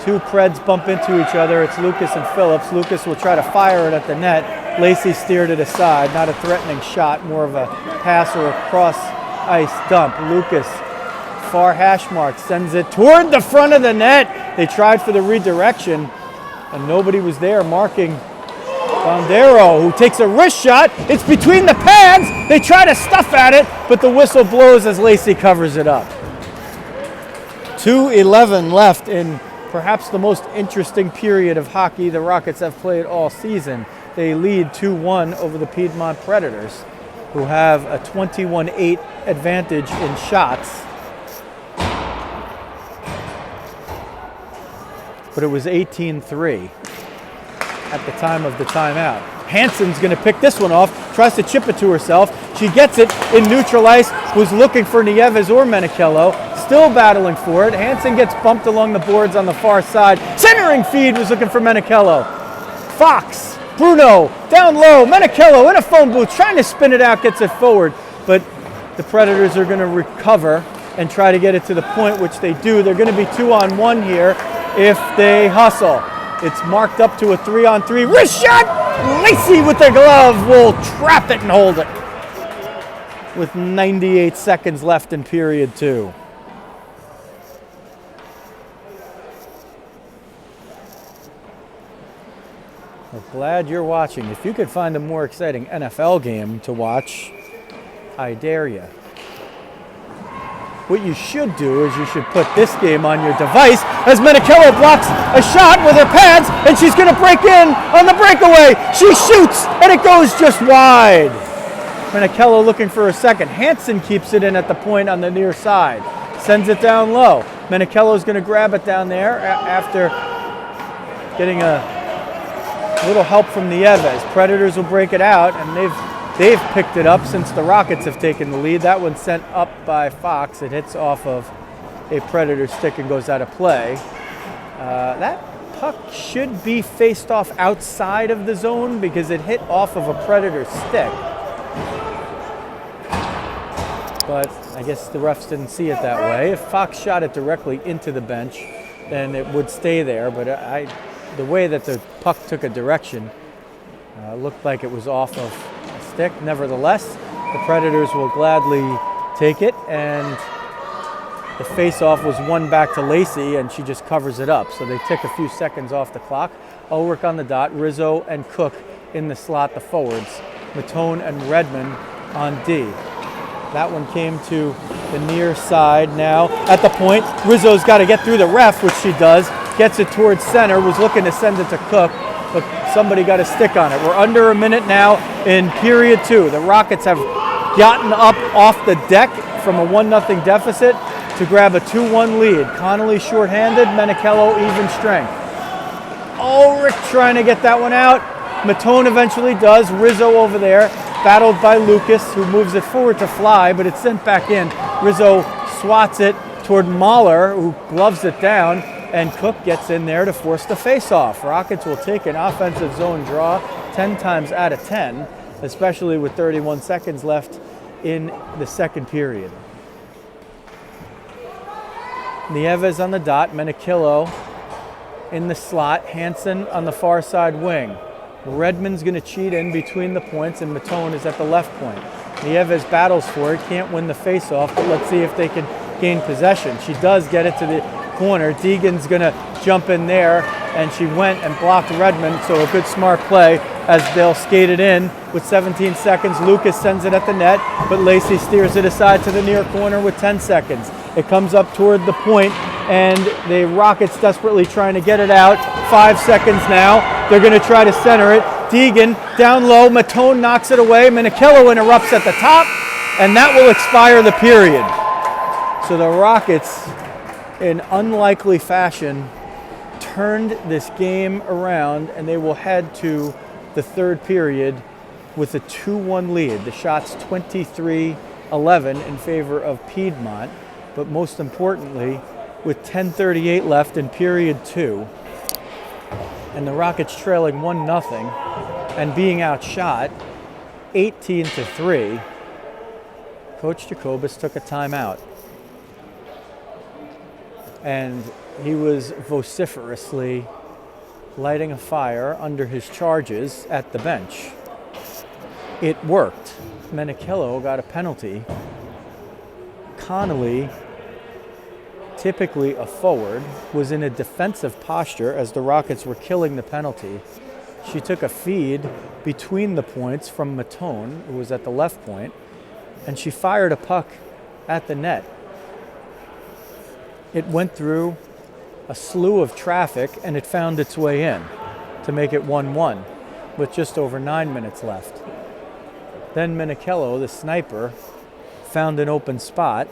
2 Preds bump into each other. It's Lucas and Phillips. Lucas will try to fire it at the net. Lacey steered it aside. Not a threatening shot, more of a pass or a cross-ice dump. Lucas, far hash mark, sends it toward the front of the net. They tried for the redirection, and nobody was there marking Bondero, who takes a wrist shot. It's between the pads. They try to stuff at it, but the whistle blows as Lacey covers it up. 2:11 left in perhaps the most interesting period of hockey the Rockets have played all season. They lead 2-1 over the Piedmont Predators, who have a 21-8 advantage in shots. But it was 18-3 at the time of the timeout. Hansen's going to pick this one off, tries to chip it to herself. She gets it in neutral ice, was looking for Nieves or Minicello, still battling for it. Hansen gets bumped along the boards on the far side. Centering feed was looking for Minicello. Fox, Bruno, down low, Minicello in a phone booth, trying to spin it out, gets it forward. But the Predators are going to recover and try to get it to the point, which they do. They're going to be 2-on-1 here if they hustle. It's marked up to a 3-on-3. Wrist shot! Lacey with the glove will trap it and hold it. With 98 seconds left in period 2. Well, glad you're watching. If you could find a more exciting NFL game to watch, I dare you. What you should do is you should put this game on your device as Minicello blocks a shot with her pads, and she's going to break in on the breakaway. She shoots, and it goes just wide. Minicello looking for a second. Hansen keeps it in at the point on the near side. Sends it down low. Minicello's going to grab it down there after getting a little help from Nieves. Predators will break it out, and they've picked it up since the Rockets have taken the lead. That one's sent up by Fox. It hits off of a Predator stick and goes out of play. That puck should be faced off outside of the zone because it hit off of a Predator stick. But I guess the refs didn't see it that way. If Fox shot it directly into the bench, then it would stay there. But the way that the puck took a direction looked like it was off of stick. Nevertheless, the Predators will gladly take it, and the face-off was won back to Lacey, and she just covers it up. So they take a few seconds off the clock. Ulrich on the dot, Rizzo and Cook in the slot, the forwards. Matone and Redmond on D. That one came to the near side now. At the point, Rizzo's got to get through the ref, which she does. Gets it towards center, was looking to send it to Cook, but somebody got a stick on it. We're under a minute now in period 2. The Rockets have gotten up off the deck from a 1-0 deficit to grab a 2-1 lead. Connolly shorthanded, Menichello even strength. Ulrich trying to get that one out. Matone eventually does. Rizzo over there, battled by Lucas, who moves it forward to fly, but it's sent back in. Rizzo swats it toward Mahler, who gloves it down, and Cook gets in there to force the face-off. Rockets will take an offensive zone draw 10 times out of 10, especially with 31 seconds left in the second period. Nieves on the dot, Menichello in the slot, Hansen on the far side wing. Redmond's going to cheat in between the points, and Matone is at the left point. Nieves battles for it, can't win the face-off, but let's see if they can gain possession. She does get it to the corner. Deegan's going to jump in there, and she went and blocked Redmond, so a good smart play as they'll skate it in with 17 seconds. Lucas sends it at the net, but Lacey steers it aside to the near corner with 10 seconds. It comes up toward the point, and the Rockets desperately trying to get it out. 5 seconds now. They're going to try to center it. Deegan down low. Matone knocks it away. Menichello interrupts at the top, and that will expire the period. So the Rockets, in unlikely fashion, turned this game around, and they will head to the third period with a 2-1 lead. The shot's 23-11 in favor of Piedmont, but most importantly, with 10:38 left in period 2, and the Rockets trailing 1-0 and being outshot 18-3, Coach Jacobus took a timeout. And he was vociferously lighting a fire under his charges at the bench. It worked. Menichello got a penalty. Connolly, typically a forward, was in a defensive posture as the Rockets were killing the penalty. She took a feed between the points from Matone, who was at the left point, and she fired a puck at the net. It went through a slew of traffic, and it found its way in to make it 1-1 with just over 9 minutes left. Then Menichello, the sniper, found an open spot,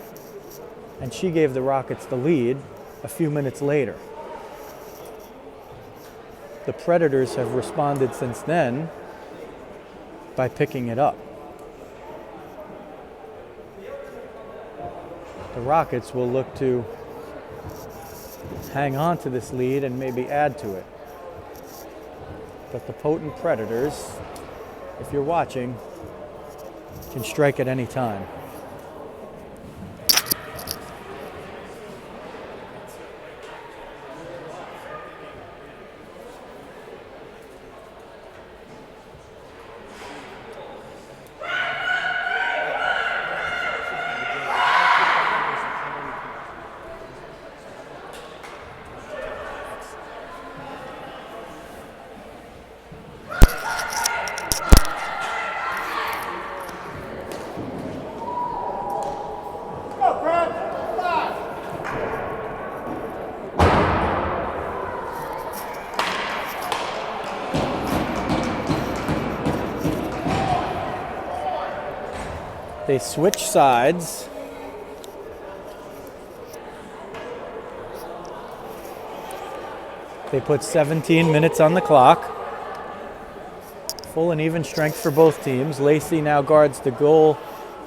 and she gave the Rockets the lead a few minutes later. The Predators have responded since then by picking it up. The Rockets will look to hang on to this lead and maybe add to it. But the potent Predators, if you're watching, can strike at any time. They switch sides. They put 17 minutes on the clock. Full and even strength for both teams. Lacey now guards the goal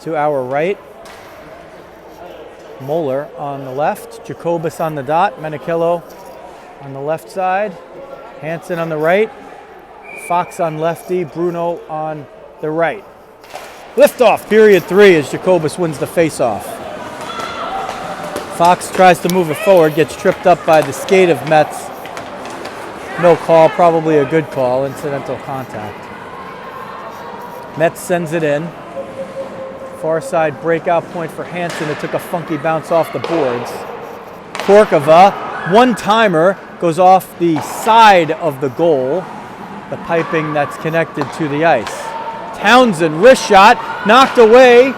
to our right. Moeller on the left. Jacobus on the dot. Menichello on the left side. Hansen on the right. Fox on lefty. Bruno on the right. Liftoff, period 3, as Jacobus wins the faceoff. Fox tries to move it forward, gets tripped up by the skate of Metz. No call, probably a good call, incidental contact. Metz sends it in. Far side breakout point for Hansen. It took a funky bounce off the boards. Korkova, one-timer, goes off the side of the goal, the piping that's connected to the ice. Townsend, wrist shot, knocked away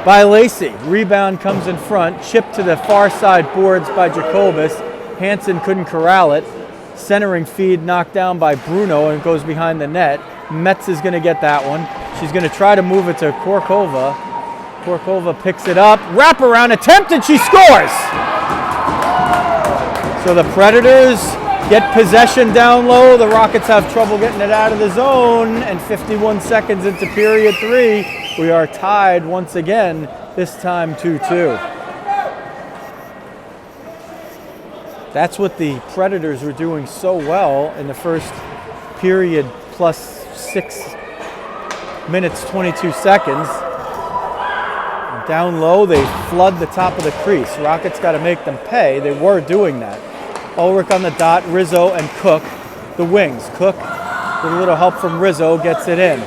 by Lacey. Rebound comes in front, chipped to the far side boards by Jacobus. Hansen couldn't corral it. Centering feed knocked down by Bruno and goes behind the net. Metz is going to get that one. She's going to try to move it to Korkova. Korkova picks it up, wraparound attempt, and she scores! So the Predators get possession down low. The Rockets have trouble getting it out of the zone, and 51 seconds into period 3, we are tied once again, this time 2-2. That's what the Predators were doing so well in the first period plus 6 minutes, 22 seconds. Down low, they flood the top of the crease. Rockets got to make them pay. They were doing that. Ulrich on the dot, Rizzo and Cook, the wings. Cook, with a little help from Rizzo, gets it in.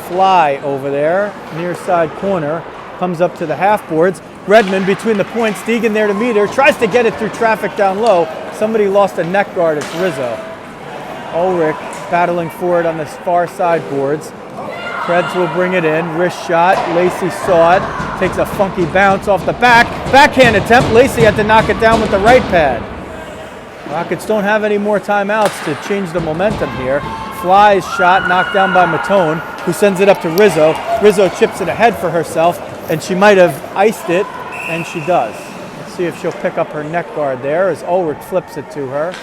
Fly over there, near side corner, comes up to the half boards. Redmond between the points, Deegan there to meet her, tries to get it through traffic down low. Somebody lost a neck guard, it's Rizzo. Ulrich battling for it on the far side boards. Preds will bring it in, wrist shot, Lacey saw it, takes a funky bounce off the backhand attempt. Lacey had to knock it down with the right pad. Rockets don't have any more timeouts to change the momentum here. Fly's shot knocked down by Matone, who sends it up to Rizzo. Rizzo chips it ahead for herself, and she might have iced it, and she does. Let's see if she'll pick up her neck guard there as Ulrich flips it to her.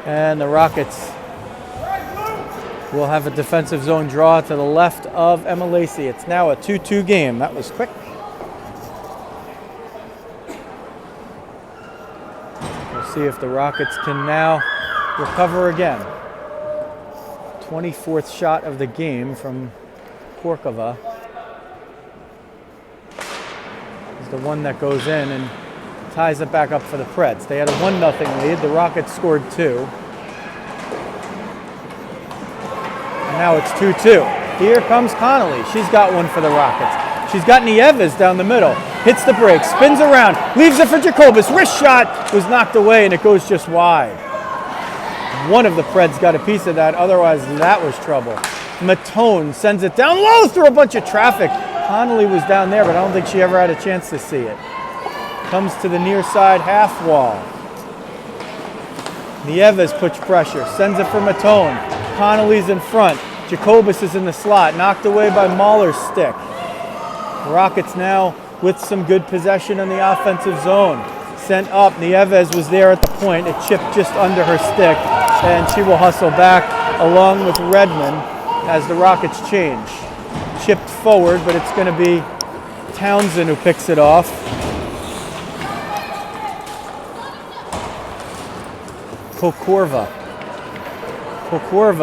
And the Rockets will have a defensive zone draw to the left of Emma Lacey. It's now a 2-2 game. That was quick. We'll see if the Rockets can now recover again. 24th shot of the game from Korkova is the one that goes in and ties it back up for the Preds. They had a 1-0 lead. The Rockets scored 2. Now it's 2-2. Here comes Connolly. She's got one for the Rockets. She's got Nieves down the middle. Hits the break, spins around, leaves it for Jacobus. Wrist shot was knocked away, and it goes just wide. One of the Preds got a piece of that. Otherwise, that was trouble. Matone sends it down low through a bunch of traffic. Connolly was down there, but I don't think she ever had a chance to see it. Comes to the near side half wall. Nieves puts pressure, sends it for Matone. Connolly's in front. Jacobus is in the slot, knocked away by Mahler's stick. Rockets now with some good possession in the offensive zone. Sent up, Nieves was there at the point. It chipped just under her stick, and she will hustle back along with Redmond as the Rockets change. Chipped forward, but it's going to be Townsend who picks it off. Korkova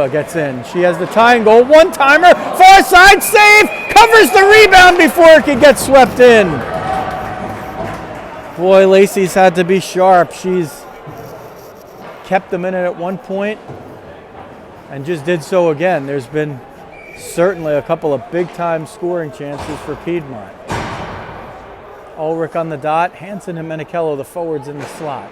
gets in. She has the tying goal. One-timer, far side save, covers the rebound before it could get swept in. Boy, Lacey's had to be sharp. She's kept them in it at one point and just did so again. There's been certainly a couple of big-time scoring chances for Piedmont. Ulrich on the dot, Hansen and Menichello, the forwards in the slot.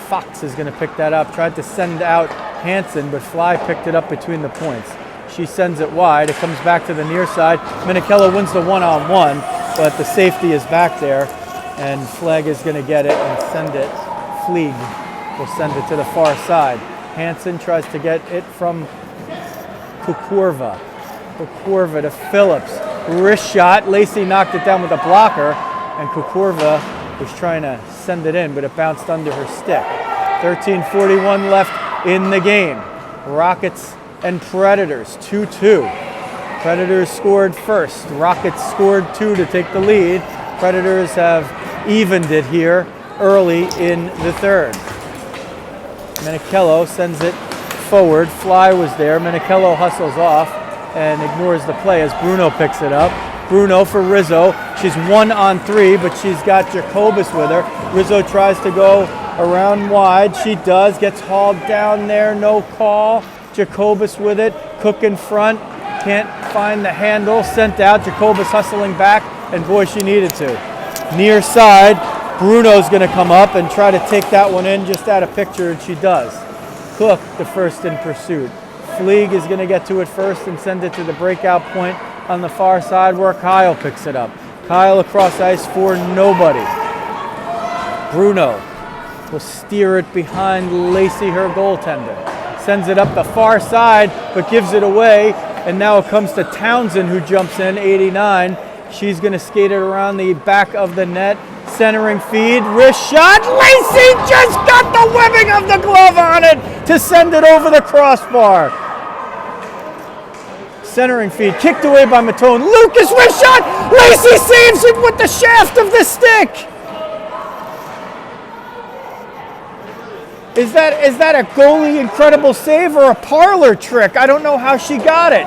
Fox is going to pick that up. Tried to send out Hansen, but Fly picked it up between the points. She sends it wide. It comes back to the near side. Menichello wins the one-on-one, but the safety is back there, and Flegg is going to get it and send it. Fleeg will send it to the far side. Hansen tries to get it from Korkova. Korkova to Phillips. Wrist shot. Lacey knocked it down with a blocker, and Korkova was trying to send it in, but it bounced under her stick. 13:41 left in the game. Rockets and Predators, 2-2. Predators scored first. Rockets scored 2 to take the lead. Predators have evened it here early in the third. Menichello sends it forward. Fly was there. Menichello hustles off and ignores the play as Bruno picks it up. Bruno for Rizzo. She's 1-on-3, but she's got Jacobus with her. Rizzo tries to go around wide. She does. Gets hauled down there. No call. Jacobus with it. Cook in front. Can't find the handle. Sent out. Jacobus hustling back, and boy, she needed to. Near side. Bruno's going to come up and try to take that one in just out of picture, and she does. Cook, the first in pursuit. Fleeg is going to get to it first and send it to the breakout point on the far side where Kyle picks it up. Kyle across ice for nobody. Bruno will steer it behind Lacey, her goaltender. Sends it up the far side, but gives it away, And now it comes to Townsend, who jumps in, 89. She's going to skate it around the back of the net. Centering feed, wrist shot. Lacey just got the webbing of the glove on it to send it over the crossbar. Centering feed, kicked away by Matone. Lucas, wrist shot. Lacey saves it with the shaft of the stick. Is that a goalie incredible save or a parlor trick? I don't know how she got it.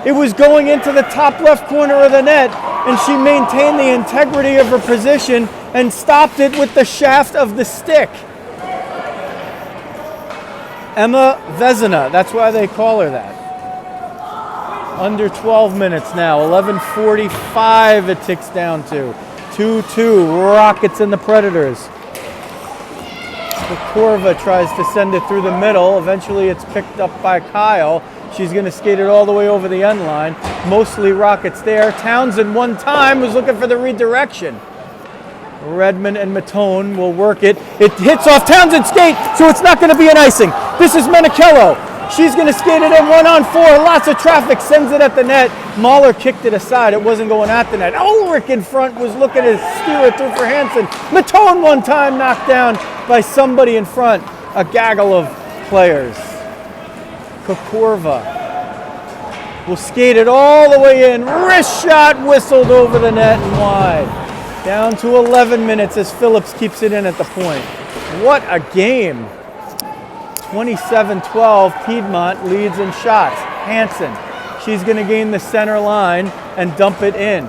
It was going into the top left corner of the net, and she maintained the integrity of her position and stopped it with the shaft of the stick. Emma Vezina, that's why they call her that. Under 12 minutes now, 11:45 it ticks down to. 2-2, Rockets and the Predators. Corva tries to send it through the middle. Eventually it's picked up by Kyle. She's going to skate it all the way over the end line. Mostly Rockets there. Townsend one time was looking for the redirection. Redmond and Matone will work it. It hits off Townsend's skate, so it's not going to be an icing. This is Menichello. She's going to skate it in 1-on-4. Lots of traffic, sends it at the net. Mahler kicked it aside. It wasn't going at the net. Ulrich in front was looking to steer it through for Hansen. Matone one time knocked down by somebody in front. A gaggle of players. Kokorva will skate it all the way in. Wrist shot whistled over the net and wide. Down to 11 minutes as Phillips keeps it in at the point. What a game. 27-12, Piedmont leads in shots. Hansen, she's going to gain the center line and dump it in.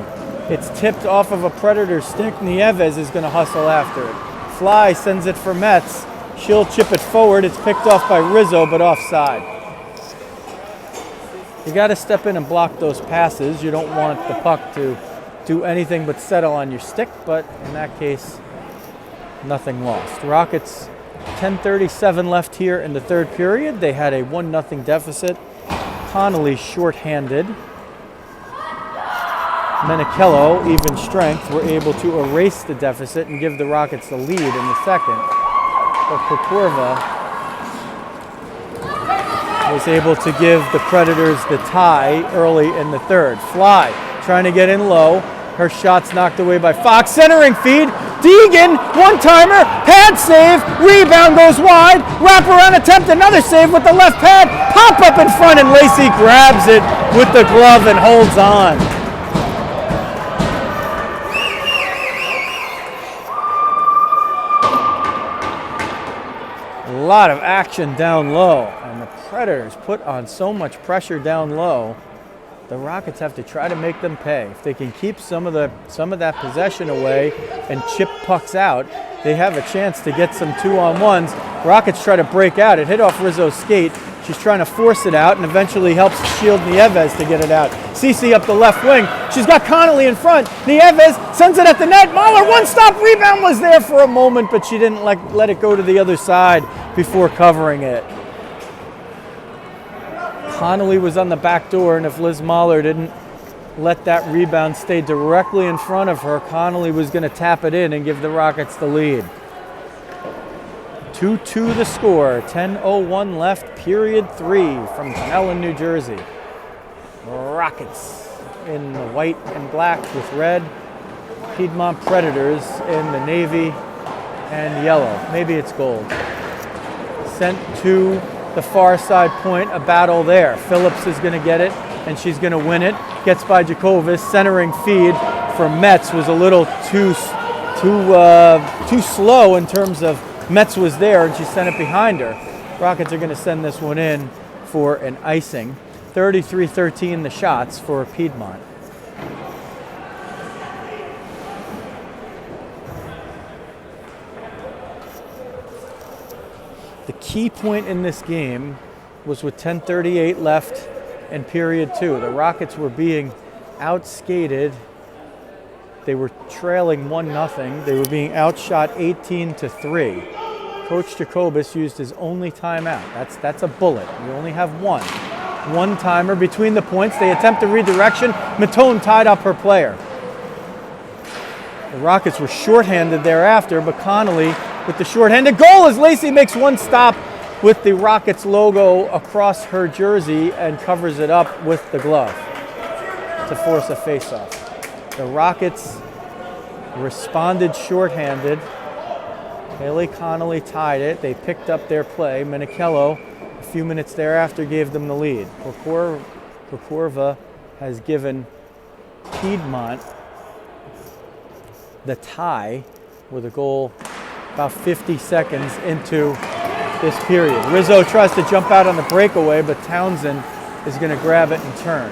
It's tipped off of a Predator stick. Nieves is going to hustle after it. Fly sends it for Metz. She'll chip it forward. It's picked off by Rizzo, but offside. You got to step in and block those passes. You don't want the puck to do anything but settle on your stick, but in that case, nothing lost. Rockets, 10:37 left here in the third period. They had a 1-0 deficit. Connolly shorthanded. Menichello, even strength, were able to erase the deficit and give the Rockets the lead in the second. But Kokorva was able to give the Predators the tie early in the third. Fly trying to get in low. Her shot's knocked away by Fox. Centering feed. Deegan, one-timer, pad save, rebound goes wide, wraparound attempt, another save with the left pad, pop up in front, and Lacey grabs it with the glove and holds on. A lot of action down low, and the Predators put on so much pressure down low. The Rockets have to try to make them pay. If they can keep some of that possession away and chip pucks out, they have a chance to get some 2-on-1s. Rockets try to break out. It hit off Rizzo's skate. She's trying to force it out and eventually helps shield Nieves to get it out. Cece up the left wing. She's got Connolly in front. Nieves sends it at the net. Mahler, one-stop rebound, was there for a moment, but she didn't let it go to the other side before covering it. Connolly was on the back door, and if Liz Mahler didn't let that rebound stay directly in front of her, Connolly was going to tap it in and give the Rockets the lead. 2-2 the score, 10:01 left, period 3 from Pinellas, New Jersey. Rockets in the white and black with red. Piedmont Predators in the navy and yellow. Maybe it's gold. Sent to the far side point, a battle there. Phillips is going to get it, and she's going to win it. Gets by Jacobus. Centering feed for Metz was a little too slow in terms of Metz was there, and she sent it behind her. Rockets are going to send this one in for an icing. 33-13 the shots for Piedmont. The key point in this game was with 10:38 left in period 2. The Rockets were being outskated. They were trailing 1-0. They were being outshot 18-3. Coach Jacobus used his only timeout. That's a bullet. You only have one. One-timer between the points. They attempt a redirection. Matone tied up her player. The Rockets were shorthanded thereafter, but Connolly with the shorthanded goal as Lacey makes one stop with the Rockets logo across her jersey and covers it up with the glove to force a face-off. The Rockets responded shorthanded. Haley Connolly tied it. They picked up their play. Minichiello, a few minutes thereafter, gave them the lead. Kokorova has given Piedmont the tie with a goal about 50 seconds into this period. Rizzo tries to jump out on the breakaway, but Townsend is going to grab it and turn.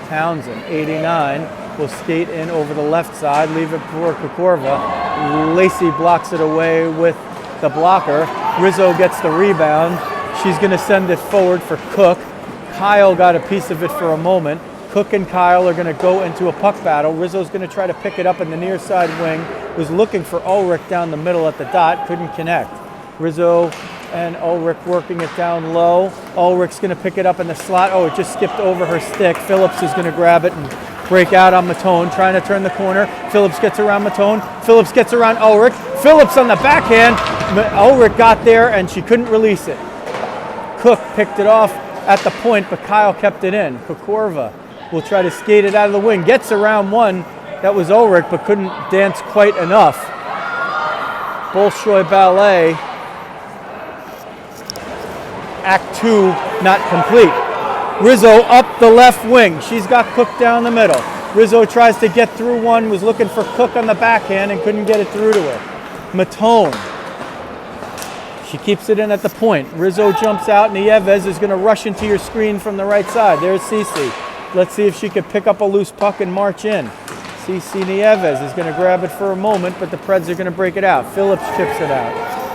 Townsend, 89, will skate in over the left side, leave it for Kokorova. Lacey blocks it away with the blocker. Rizzo gets the rebound. She's going to send it forward for Cook. Kyle got a piece of it for a moment. Cook and Kyle are going to go into a puck battle. Rizzo's going to try to pick it up in the near side wing. Was looking for Ulrich down the middle at the dot. Couldn't connect. Rizzo and Ulrich working it down low. Ulrich's going to pick it up in the slot. Oh, it just skipped over her stick. Phillips is going to grab it and break out on Matone, trying to turn the corner. Phillips gets around Matone. Phillips gets around Ulrich. Phillips on the backhand. Ulrich got there and she couldn't release it. Cook picked it off at the point, but Kyle kept it in. Kokorova will try to skate it out of the wing. Gets around one. That was Ulrich, but couldn't dance quite enough. Bolshoi Ballet. Act 2 not complete. Rizzo up the left wing. She's got Cook down the middle. Rizzo tries to get through one, was looking for Cook on the backhand and couldn't get it through to her. Matone. She keeps it in at the point. Rizzo jumps out. Nieves is going to rush into your screen from the right side. There's Cece. Let's see if she could pick up a loose puck and march in. Cece Nieves is going to grab it for a moment, but the Preds are going to break it out. Phillips chips it out.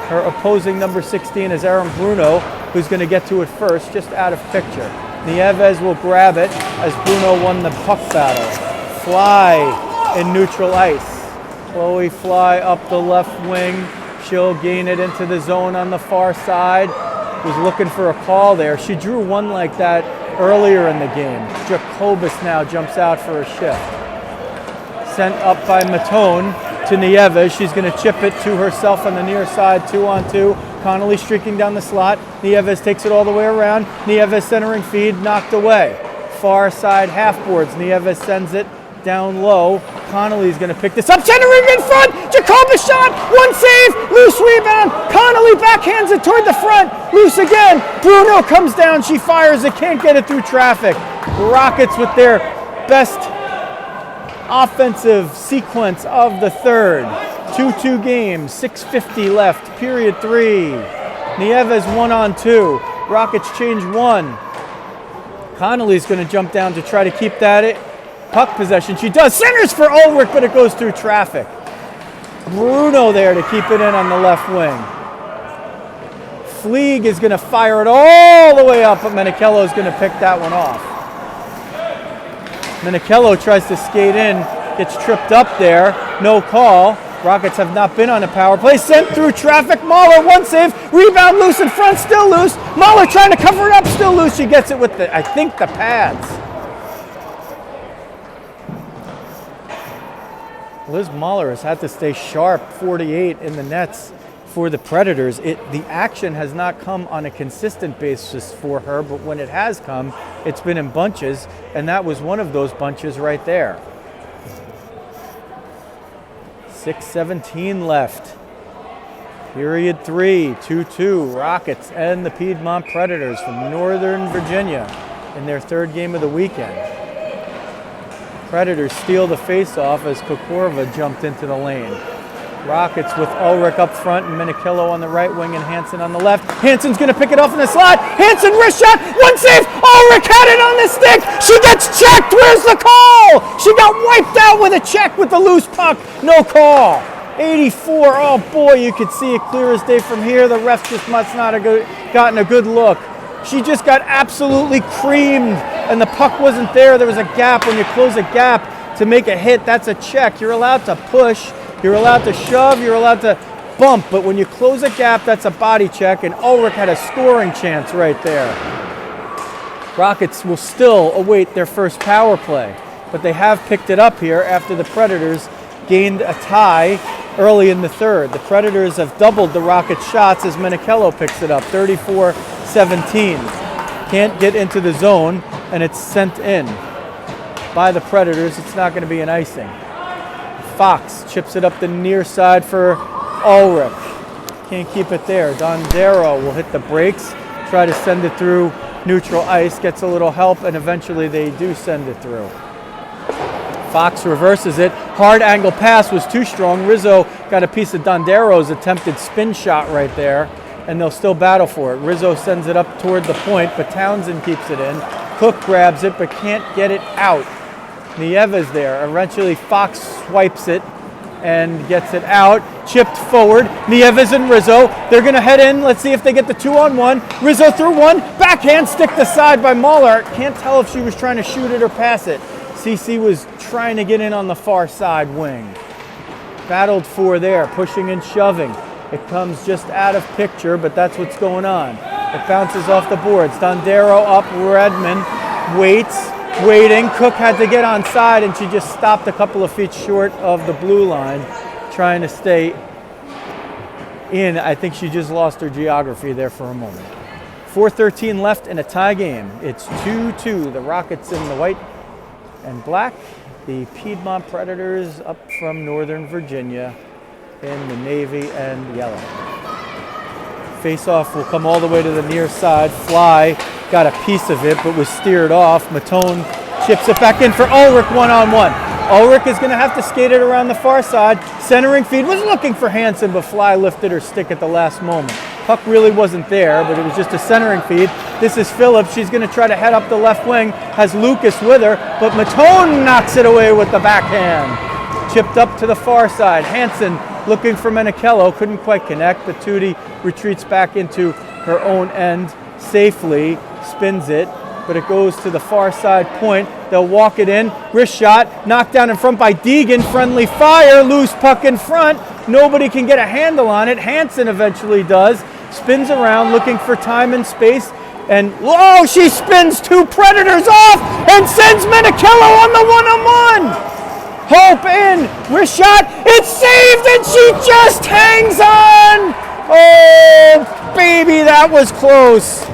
Her opposing number 16 is Aaron Bruno, who's going to get to it first, just out of picture. Nieves will grab it as Bruno won the puck battle. Fly in neutral ice. Chloe Fly up the left wing. She'll gain it into the zone on the far side. Was looking for a call there. She drew one like that earlier in the game. Jacobus now jumps out for a shift. Sent up by Matone to Nieves. She's going to chip it to herself on the near side, 2-on-2. Connolly streaking down the slot. Nieves takes it all the way around. Nieves centering feed, knocked away. Far side half boards. Nieves sends it down low. Connolly's going to pick this up. Centering in front. Jacobus shot. One save. Loose rebound. Connolly backhands it toward the front. Loose again. Bruno comes down. She fires it. Can't get it through traffic. Rockets with their best offensive sequence of the third. 2-2 game, 6:50 left, period 3. Nieves 1-on-2. Rockets change one. Connolly's going to jump down to try to keep that puck possession. She does. Centers for Ulrich, but it goes through traffic. Bruno there to keep it in on the left wing. Fleeg is going to fire it all the way up, but Minichiello is going to pick that one off. Minichiello tries to skate in, gets tripped up there, no call. Rockets have not been on a power play. Sent through traffic. Mahler, one save. Rebound loose in front, still loose. Mahler trying to cover it up, still loose. She gets it with the pads. Liz Mahler has had to stay sharp, 48 in the nets for the Predators. The action has not come on a consistent basis for her, but when it has come, it's been in bunches, and that was one of those bunches right there. 6:17 left. Period 3, 2-2. Rockets and the Piedmont Predators from Northern Virginia in their third game of the weekend. Predators steal the face-off as Kokorova jumped into the lane. Rockets with Ulrich up front and Minichiello on the right wing and Hansen on the left. Hansen's going to pick it off in the slot. Hansen wrist shot. One save. Ulrich had it on the stick. She gets checked. Where's the call? She got wiped out with a check with the loose puck. No call. 84. Oh boy, you could see it clear as day from here. The ref just must not have gotten a good look. She just got absolutely creamed and the puck wasn't there. There was a gap. When you close a gap to make a hit, that's a check. You're allowed to push. You're allowed to shove, you're allowed to bump, but when you close a gap, that's a body check, and Ulrich had a scoring chance right there. Rockets will still await their first power play, but they have picked it up here after the Predators gained a tie early in the third. The Predators have doubled the Rockets' shots as Menichello picks it up, 34-17. Can't get into the zone, and it's sent in by the Predators. It's not going to be an icing. Fox chips it up the near side for Ulrich. Can't keep it there. Dondero will hit the brakes, try to send it through neutral ice, gets a little help, and eventually they do send it through. Fox reverses it. Hard angle pass was too strong. Rizzo got a piece of Dondero's attempted spin shot right there, and they'll still battle for it. Rizzo sends it up toward the point, but Townsend keeps it in. Cook grabs it, but can't get it out. Nieves there. Eventually Fox swipes it and gets it out. Chipped forward. Nieves and Rizzo. They're going to head in. Let's see if they get the 2-on-1. Rizzo through one. Backhand stick to side by Mahler. Can't tell if she was trying to shoot it or pass it. CC was trying to get in on the far side wing. Battled for there. Pushing and shoving. It comes just out of picture, but that's what's going on. It bounces off the boards. Dondero up. Redmond waits. Waiting. Cook had to get on side, and she just stopped a couple of feet short of the blue line, trying to stay in. I think she just lost her geography there for a moment. 4:13 left in a tie game. It's 2-2. The Rockets in the white and black. The Piedmont Predators up from Northern Virginia in the navy and yellow. Face-off will come all the way to the near side. Fly got a piece of it, but was steered off. Matone chips it back in for Ulrich one-on-one. Ulrich is going to have to skate it around the far side. Centering feed was looking for Hansen, but Fly lifted her stick at the last moment. Puck really wasn't there, but it was just a centering feed. This is Phillips. She's going to try to head up the left wing. Has Lucas with her, but Matone knocks it away with the backhand. Chipped up to the far side. Hansen looking for Menichello. Couldn't quite connect, but Tootie retreats back into her own end safely. Spins it, but it goes to the far side point. They'll walk it in. Wrist shot. Knocked down in front by Deegan. Friendly fire. Loose puck in front. Nobody can get a handle on it. Hansen eventually does. Spins around looking for time and space. And, whoa, she spins two Predators off and sends Menichello on the one-on-one. Hope in. Wrist shot. It's saved, and she just hangs on. Oh, baby, that was close.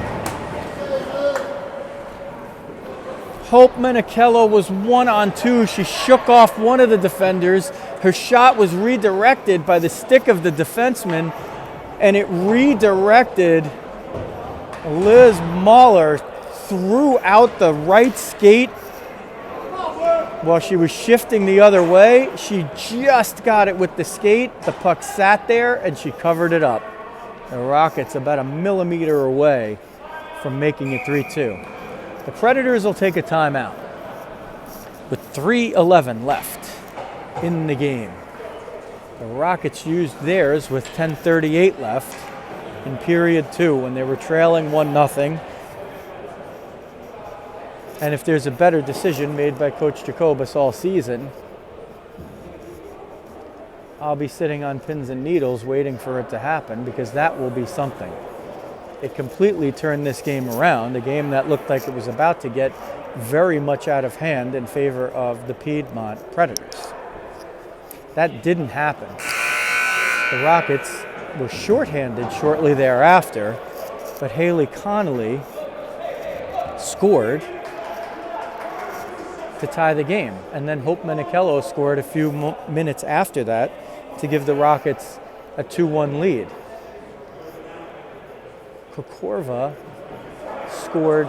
Hope Menichello was 1-on-2. She shook off one of the defenders. Her shot was redirected by the stick of the defenseman, and it redirected Liz Mahler throughout the right skate while she was shifting the other way. She just got it with the skate. The puck sat there, and she covered it up. The Rockets about a millimeter away from making it 3-2. The Predators will take a timeout with 3:11 left in the game. The Rockets used theirs with 10:38 left in period 2 when they were trailing 1-0. And if there's a better decision made by Coach Jacobus all season, I'll be sitting on pins and needles waiting for it to happen, because that will be something. It completely turned this game around, a game that looked like it was about to get very much out of hand in favor of the Piedmont Predators. That didn't happen. The Rockets were shorthanded shortly thereafter, but Haley Connolly scored to tie the game. And then Hope Menichello scored a few minutes after that to give the Rockets a 2-1 lead. Kokorva scored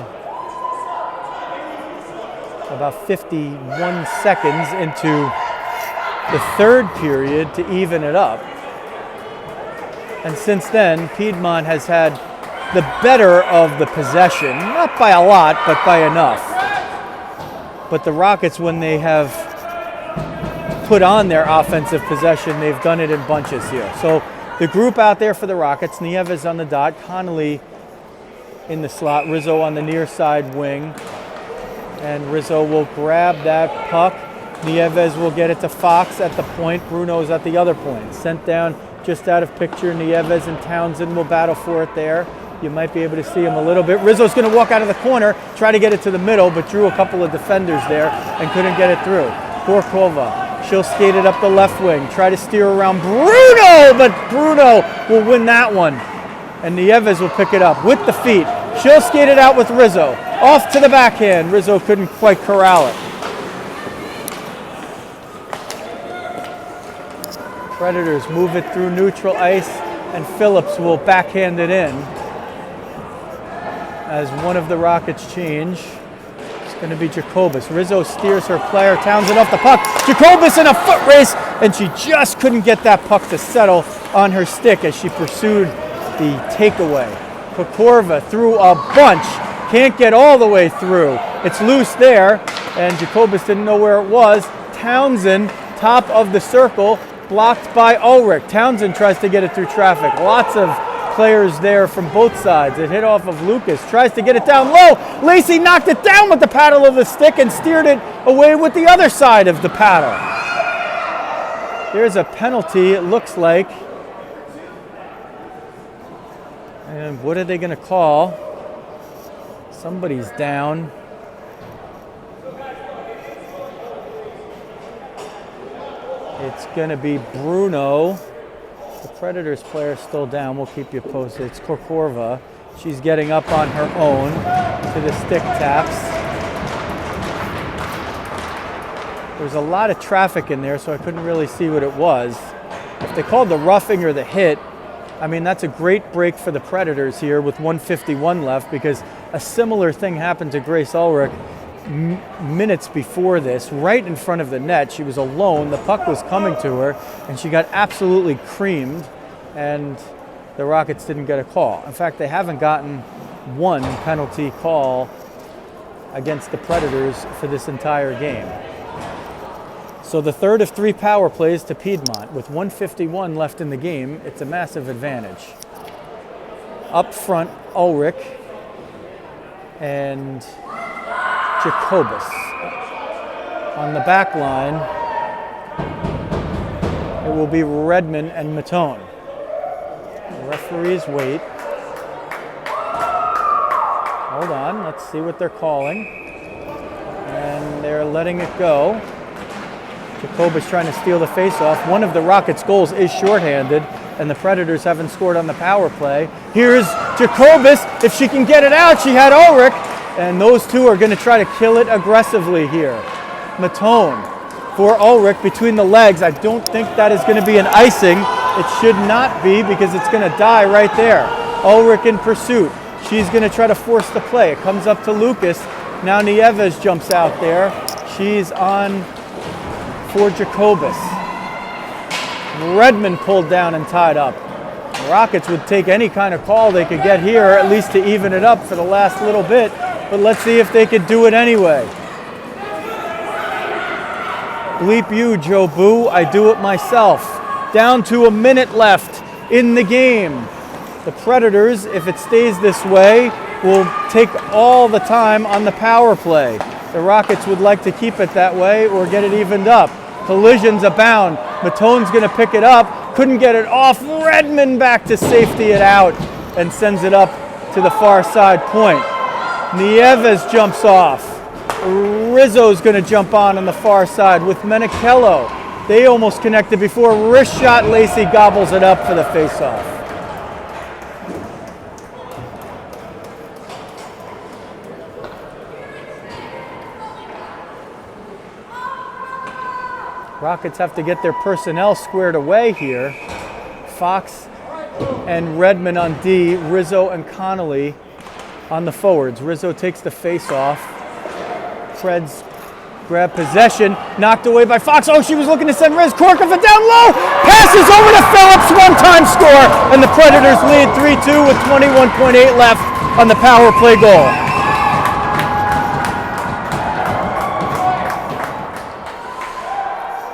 about 51 seconds into the third period to even it up. And since then, Piedmont has had the better of the possession, not by a lot, but by enough. But the Rockets, when they have put on their offensive possession, they've done it in bunches here. So the group out there for the Rockets, Nieves on the dot, Connolly in the slot, Rizzo on the near side wing. And Rizzo will grab that puck. Nieves will get it to Fox at the point. Bruno's at the other point. Sent down just out of picture. Nieves and Townsend will battle for it there. You might be able to see him a little bit. Rizzo's going to walk out of the corner, try to get it to the middle, but drew a couple of defenders there and couldn't get it through. Gorkova She'll skate it up the left wing, try to steer around Bruno, but Bruno will win that one. And Nieves will pick it up with the feet. She'll skate it out with Rizzo. Off to the backhand. Rizzo couldn't quite corral it. Predators move it through neutral ice, and Phillips will backhand it in as one of the Rockets change. It's going to be Jacobus. Rizzo steers her player. Townsend off the puck. Jacobus in a foot race, and she just couldn't get that puck to settle on her stick as she pursued the takeaway. Kokorva threw a bunch. Can't get all the way through. It's loose there, and Jacobus didn't know where it was. Townsend, top of the circle, blocked by Ulrich. Townsend tries to get it through traffic. Lots of players there from both sides. It hit off of Lucas. Tries to get it down low. Lacey knocked it down with the paddle of the stick and steered it away with the other side of the paddle. There's a penalty, it looks like. And what are they going to call? Somebody's down. It's going to be Bruno. The Predators player is still down. We'll keep you posted. It's Kokorva. She's getting up on her own to the stick taps. There's a lot of traffic in there, so I couldn't really see what it was. If they called the roughing or the hit, I mean, that's a great break for the Predators here with 1:51 left, because a similar thing happened to Grace Ulrich minutes before this, right in front of the net. She was alone, the puck was coming to her, and she got absolutely creamed, and the Rockets didn't get a call. In fact, they haven't gotten one penalty call against the Predators for this entire game. So the third of 3 power plays to Piedmont. With 1:51 left in the game, it's a massive advantage. Up front, Ulrich and Jacobus. On the back line, it will be Redmond and Matone. The referees wait. Hold on, let's see what they're calling. And they're letting it go. Jacobus trying to steal the faceoff. One of the Rockets' goals is shorthanded, and the Predators haven't scored on the power play. Here's Jacobus. If she can get it out, she had Ulrich. And those two are going to try to kill it aggressively here. Matone for Ulrich between the legs. I don't think that is going to be an icing. It should not be, because it's going to die right there. Ulrich in pursuit. She's going to try to force the play. It comes up to Lucas. Now Nieves jumps out there. She's on for Jacobus. Redmond pulled down and tied up. The Rockets would take any kind of call they could get here, at least to even it up for the last little bit. But let's see if they could do it anyway. Bleep you, Joe Boo. I do it myself. Down to a minute left in the game. The Predators, if it stays this way, will take all the time on the power play. The Rockets would like to keep it that way or get it evened up. Collisions abound. Matone's going to pick it up. Couldn't get it off. Redmond back to safety it out and sends it up to the far side point. Nieves jumps off. Rizzo's going to jump on the far side with Menichello. They almost connected before. Wrist shot. Lacey gobbles it up for the faceoff. Rockets have to get their personnel squared away here. Fox and Redmond on D, Rizzo and Connolly on the forwards. Rizzo takes the face off. Preds grab possession, knocked away by Fox. Oh, she was looking to send Riz. Korkova down low, passes over to Phillips, one-time score, and the Predators lead 3-2 with 21.8 left on the power play goal.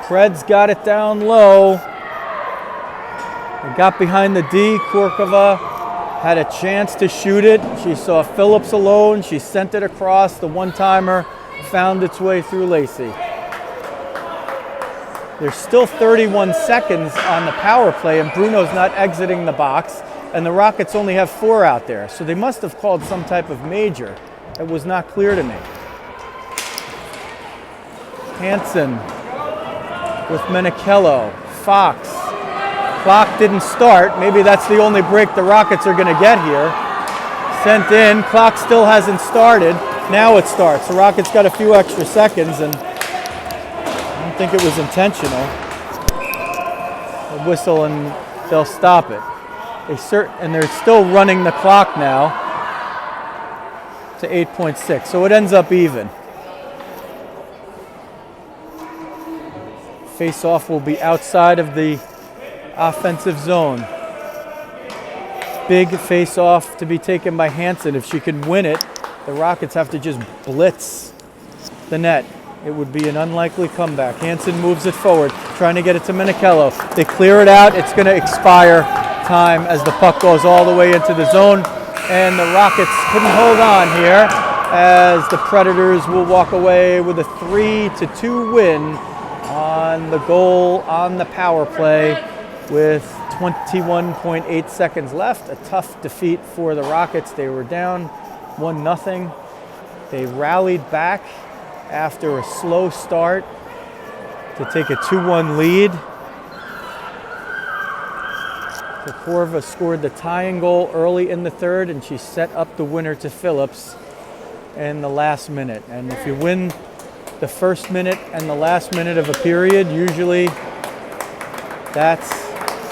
Preds got it down low. They got behind the D. Korkova had a chance to shoot it. She saw Phillips alone. She sent it across. The one-timer found its way through Lacey. There's still 31 seconds on the power play, and Bruno's not exiting the box, and the Rockets only have 4 out there. So they must have called some type of major. It was not clear to me. Hansen with Menichello. Fox. Clock didn't start. Maybe that's the only break the Rockets are going to get here. Sent in. Clock still hasn't started. Now it starts. The Rockets got a few extra seconds, and I don't think it was intentional. A whistle, and they'll stop it. And they're still running the clock now to 8.6, so it ends up even. Face-off will be outside of the offensive zone. Big face-off to be taken by Hanson. If she can win it, the Rockets have to just blitz the net. It would be an unlikely comeback. Hanson moves it forward, trying to get it to Menichello. They clear it out. It's going to expire time as the puck goes all the way into the zone, and the Rockets couldn't hold on here as the Predators will walk away with a 3-2 win on the goal on the power play with 21.8 seconds left. A tough defeat for the Rockets. They were down 1-0. They rallied back after a slow start to take a 2-1 lead. Korva scored the tying goal early in the third, and she set up the winner to Phillips in the last minute. And if you win the first minute and the last minute of a period, usually that's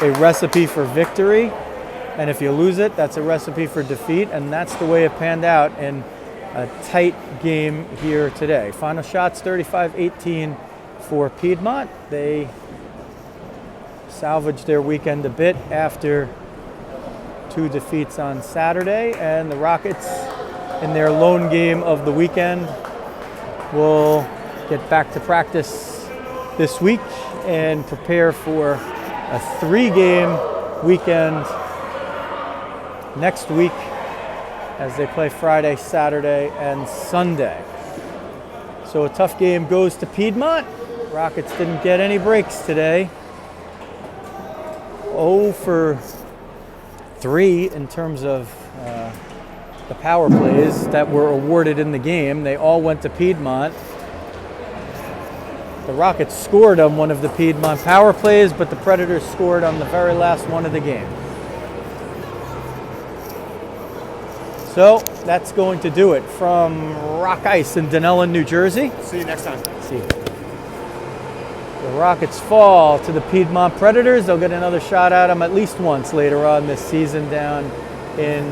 a recipe for victory. And if you lose it, that's a recipe for defeat. And that's the way it panned out in a tight game here today. Final shots 35-18 for Piedmont. They salvaged their weekend a bit after 2 defeats on Saturday, and the Rockets in their lone game of the weekend will get back to practice this week and prepare for a 3-game weekend next week as they play Friday, Saturday, and Sunday. So a tough game goes to Piedmont. Rockets didn't get any breaks today. 0 for 3 in terms of the power plays that were awarded in the game. They all went to Piedmont. The Rockets scored on one of the Piedmont power plays, but the Predators scored on the very last one of the game. So that's going to do it from Rock Ice in Dunellen, New Jersey. See you next time. See you. The Rockets fall to the Piedmont Predators. They'll get another shot at them at least once later on this season down in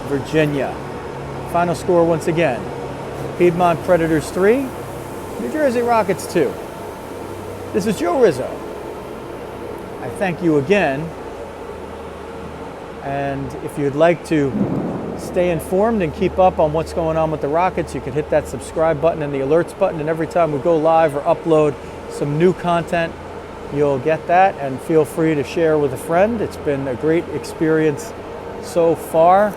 Virginia. Final score once again, Piedmont Predators 3, New Jersey Rockets 2. This is Joe Rizzo. I thank you again. And if you'd like to stay informed and keep up on what's going on with the Rockets, you can hit that subscribe button and the alerts button, and every time we go live or upload some new content, you'll get that, and feel free to share with a friend. It's been a great experience so far,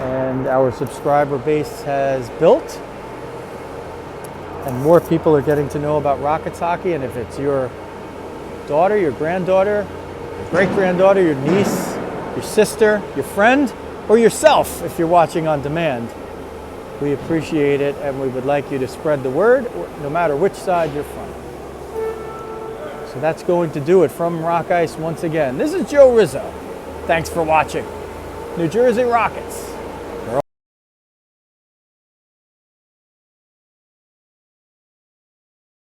and our subscriber base has built, and more people are getting to know about Rockets hockey. And if it's your daughter, your granddaughter, your great-granddaughter, your niece, your sister, your friend, or yourself if you're watching on demand, we appreciate it, and we would like you to spread the word no matter which side you're from. So that's going to do it from Rock Ice once again. This is Joe Rizzo. Thanks for watching. New Jersey Rockets.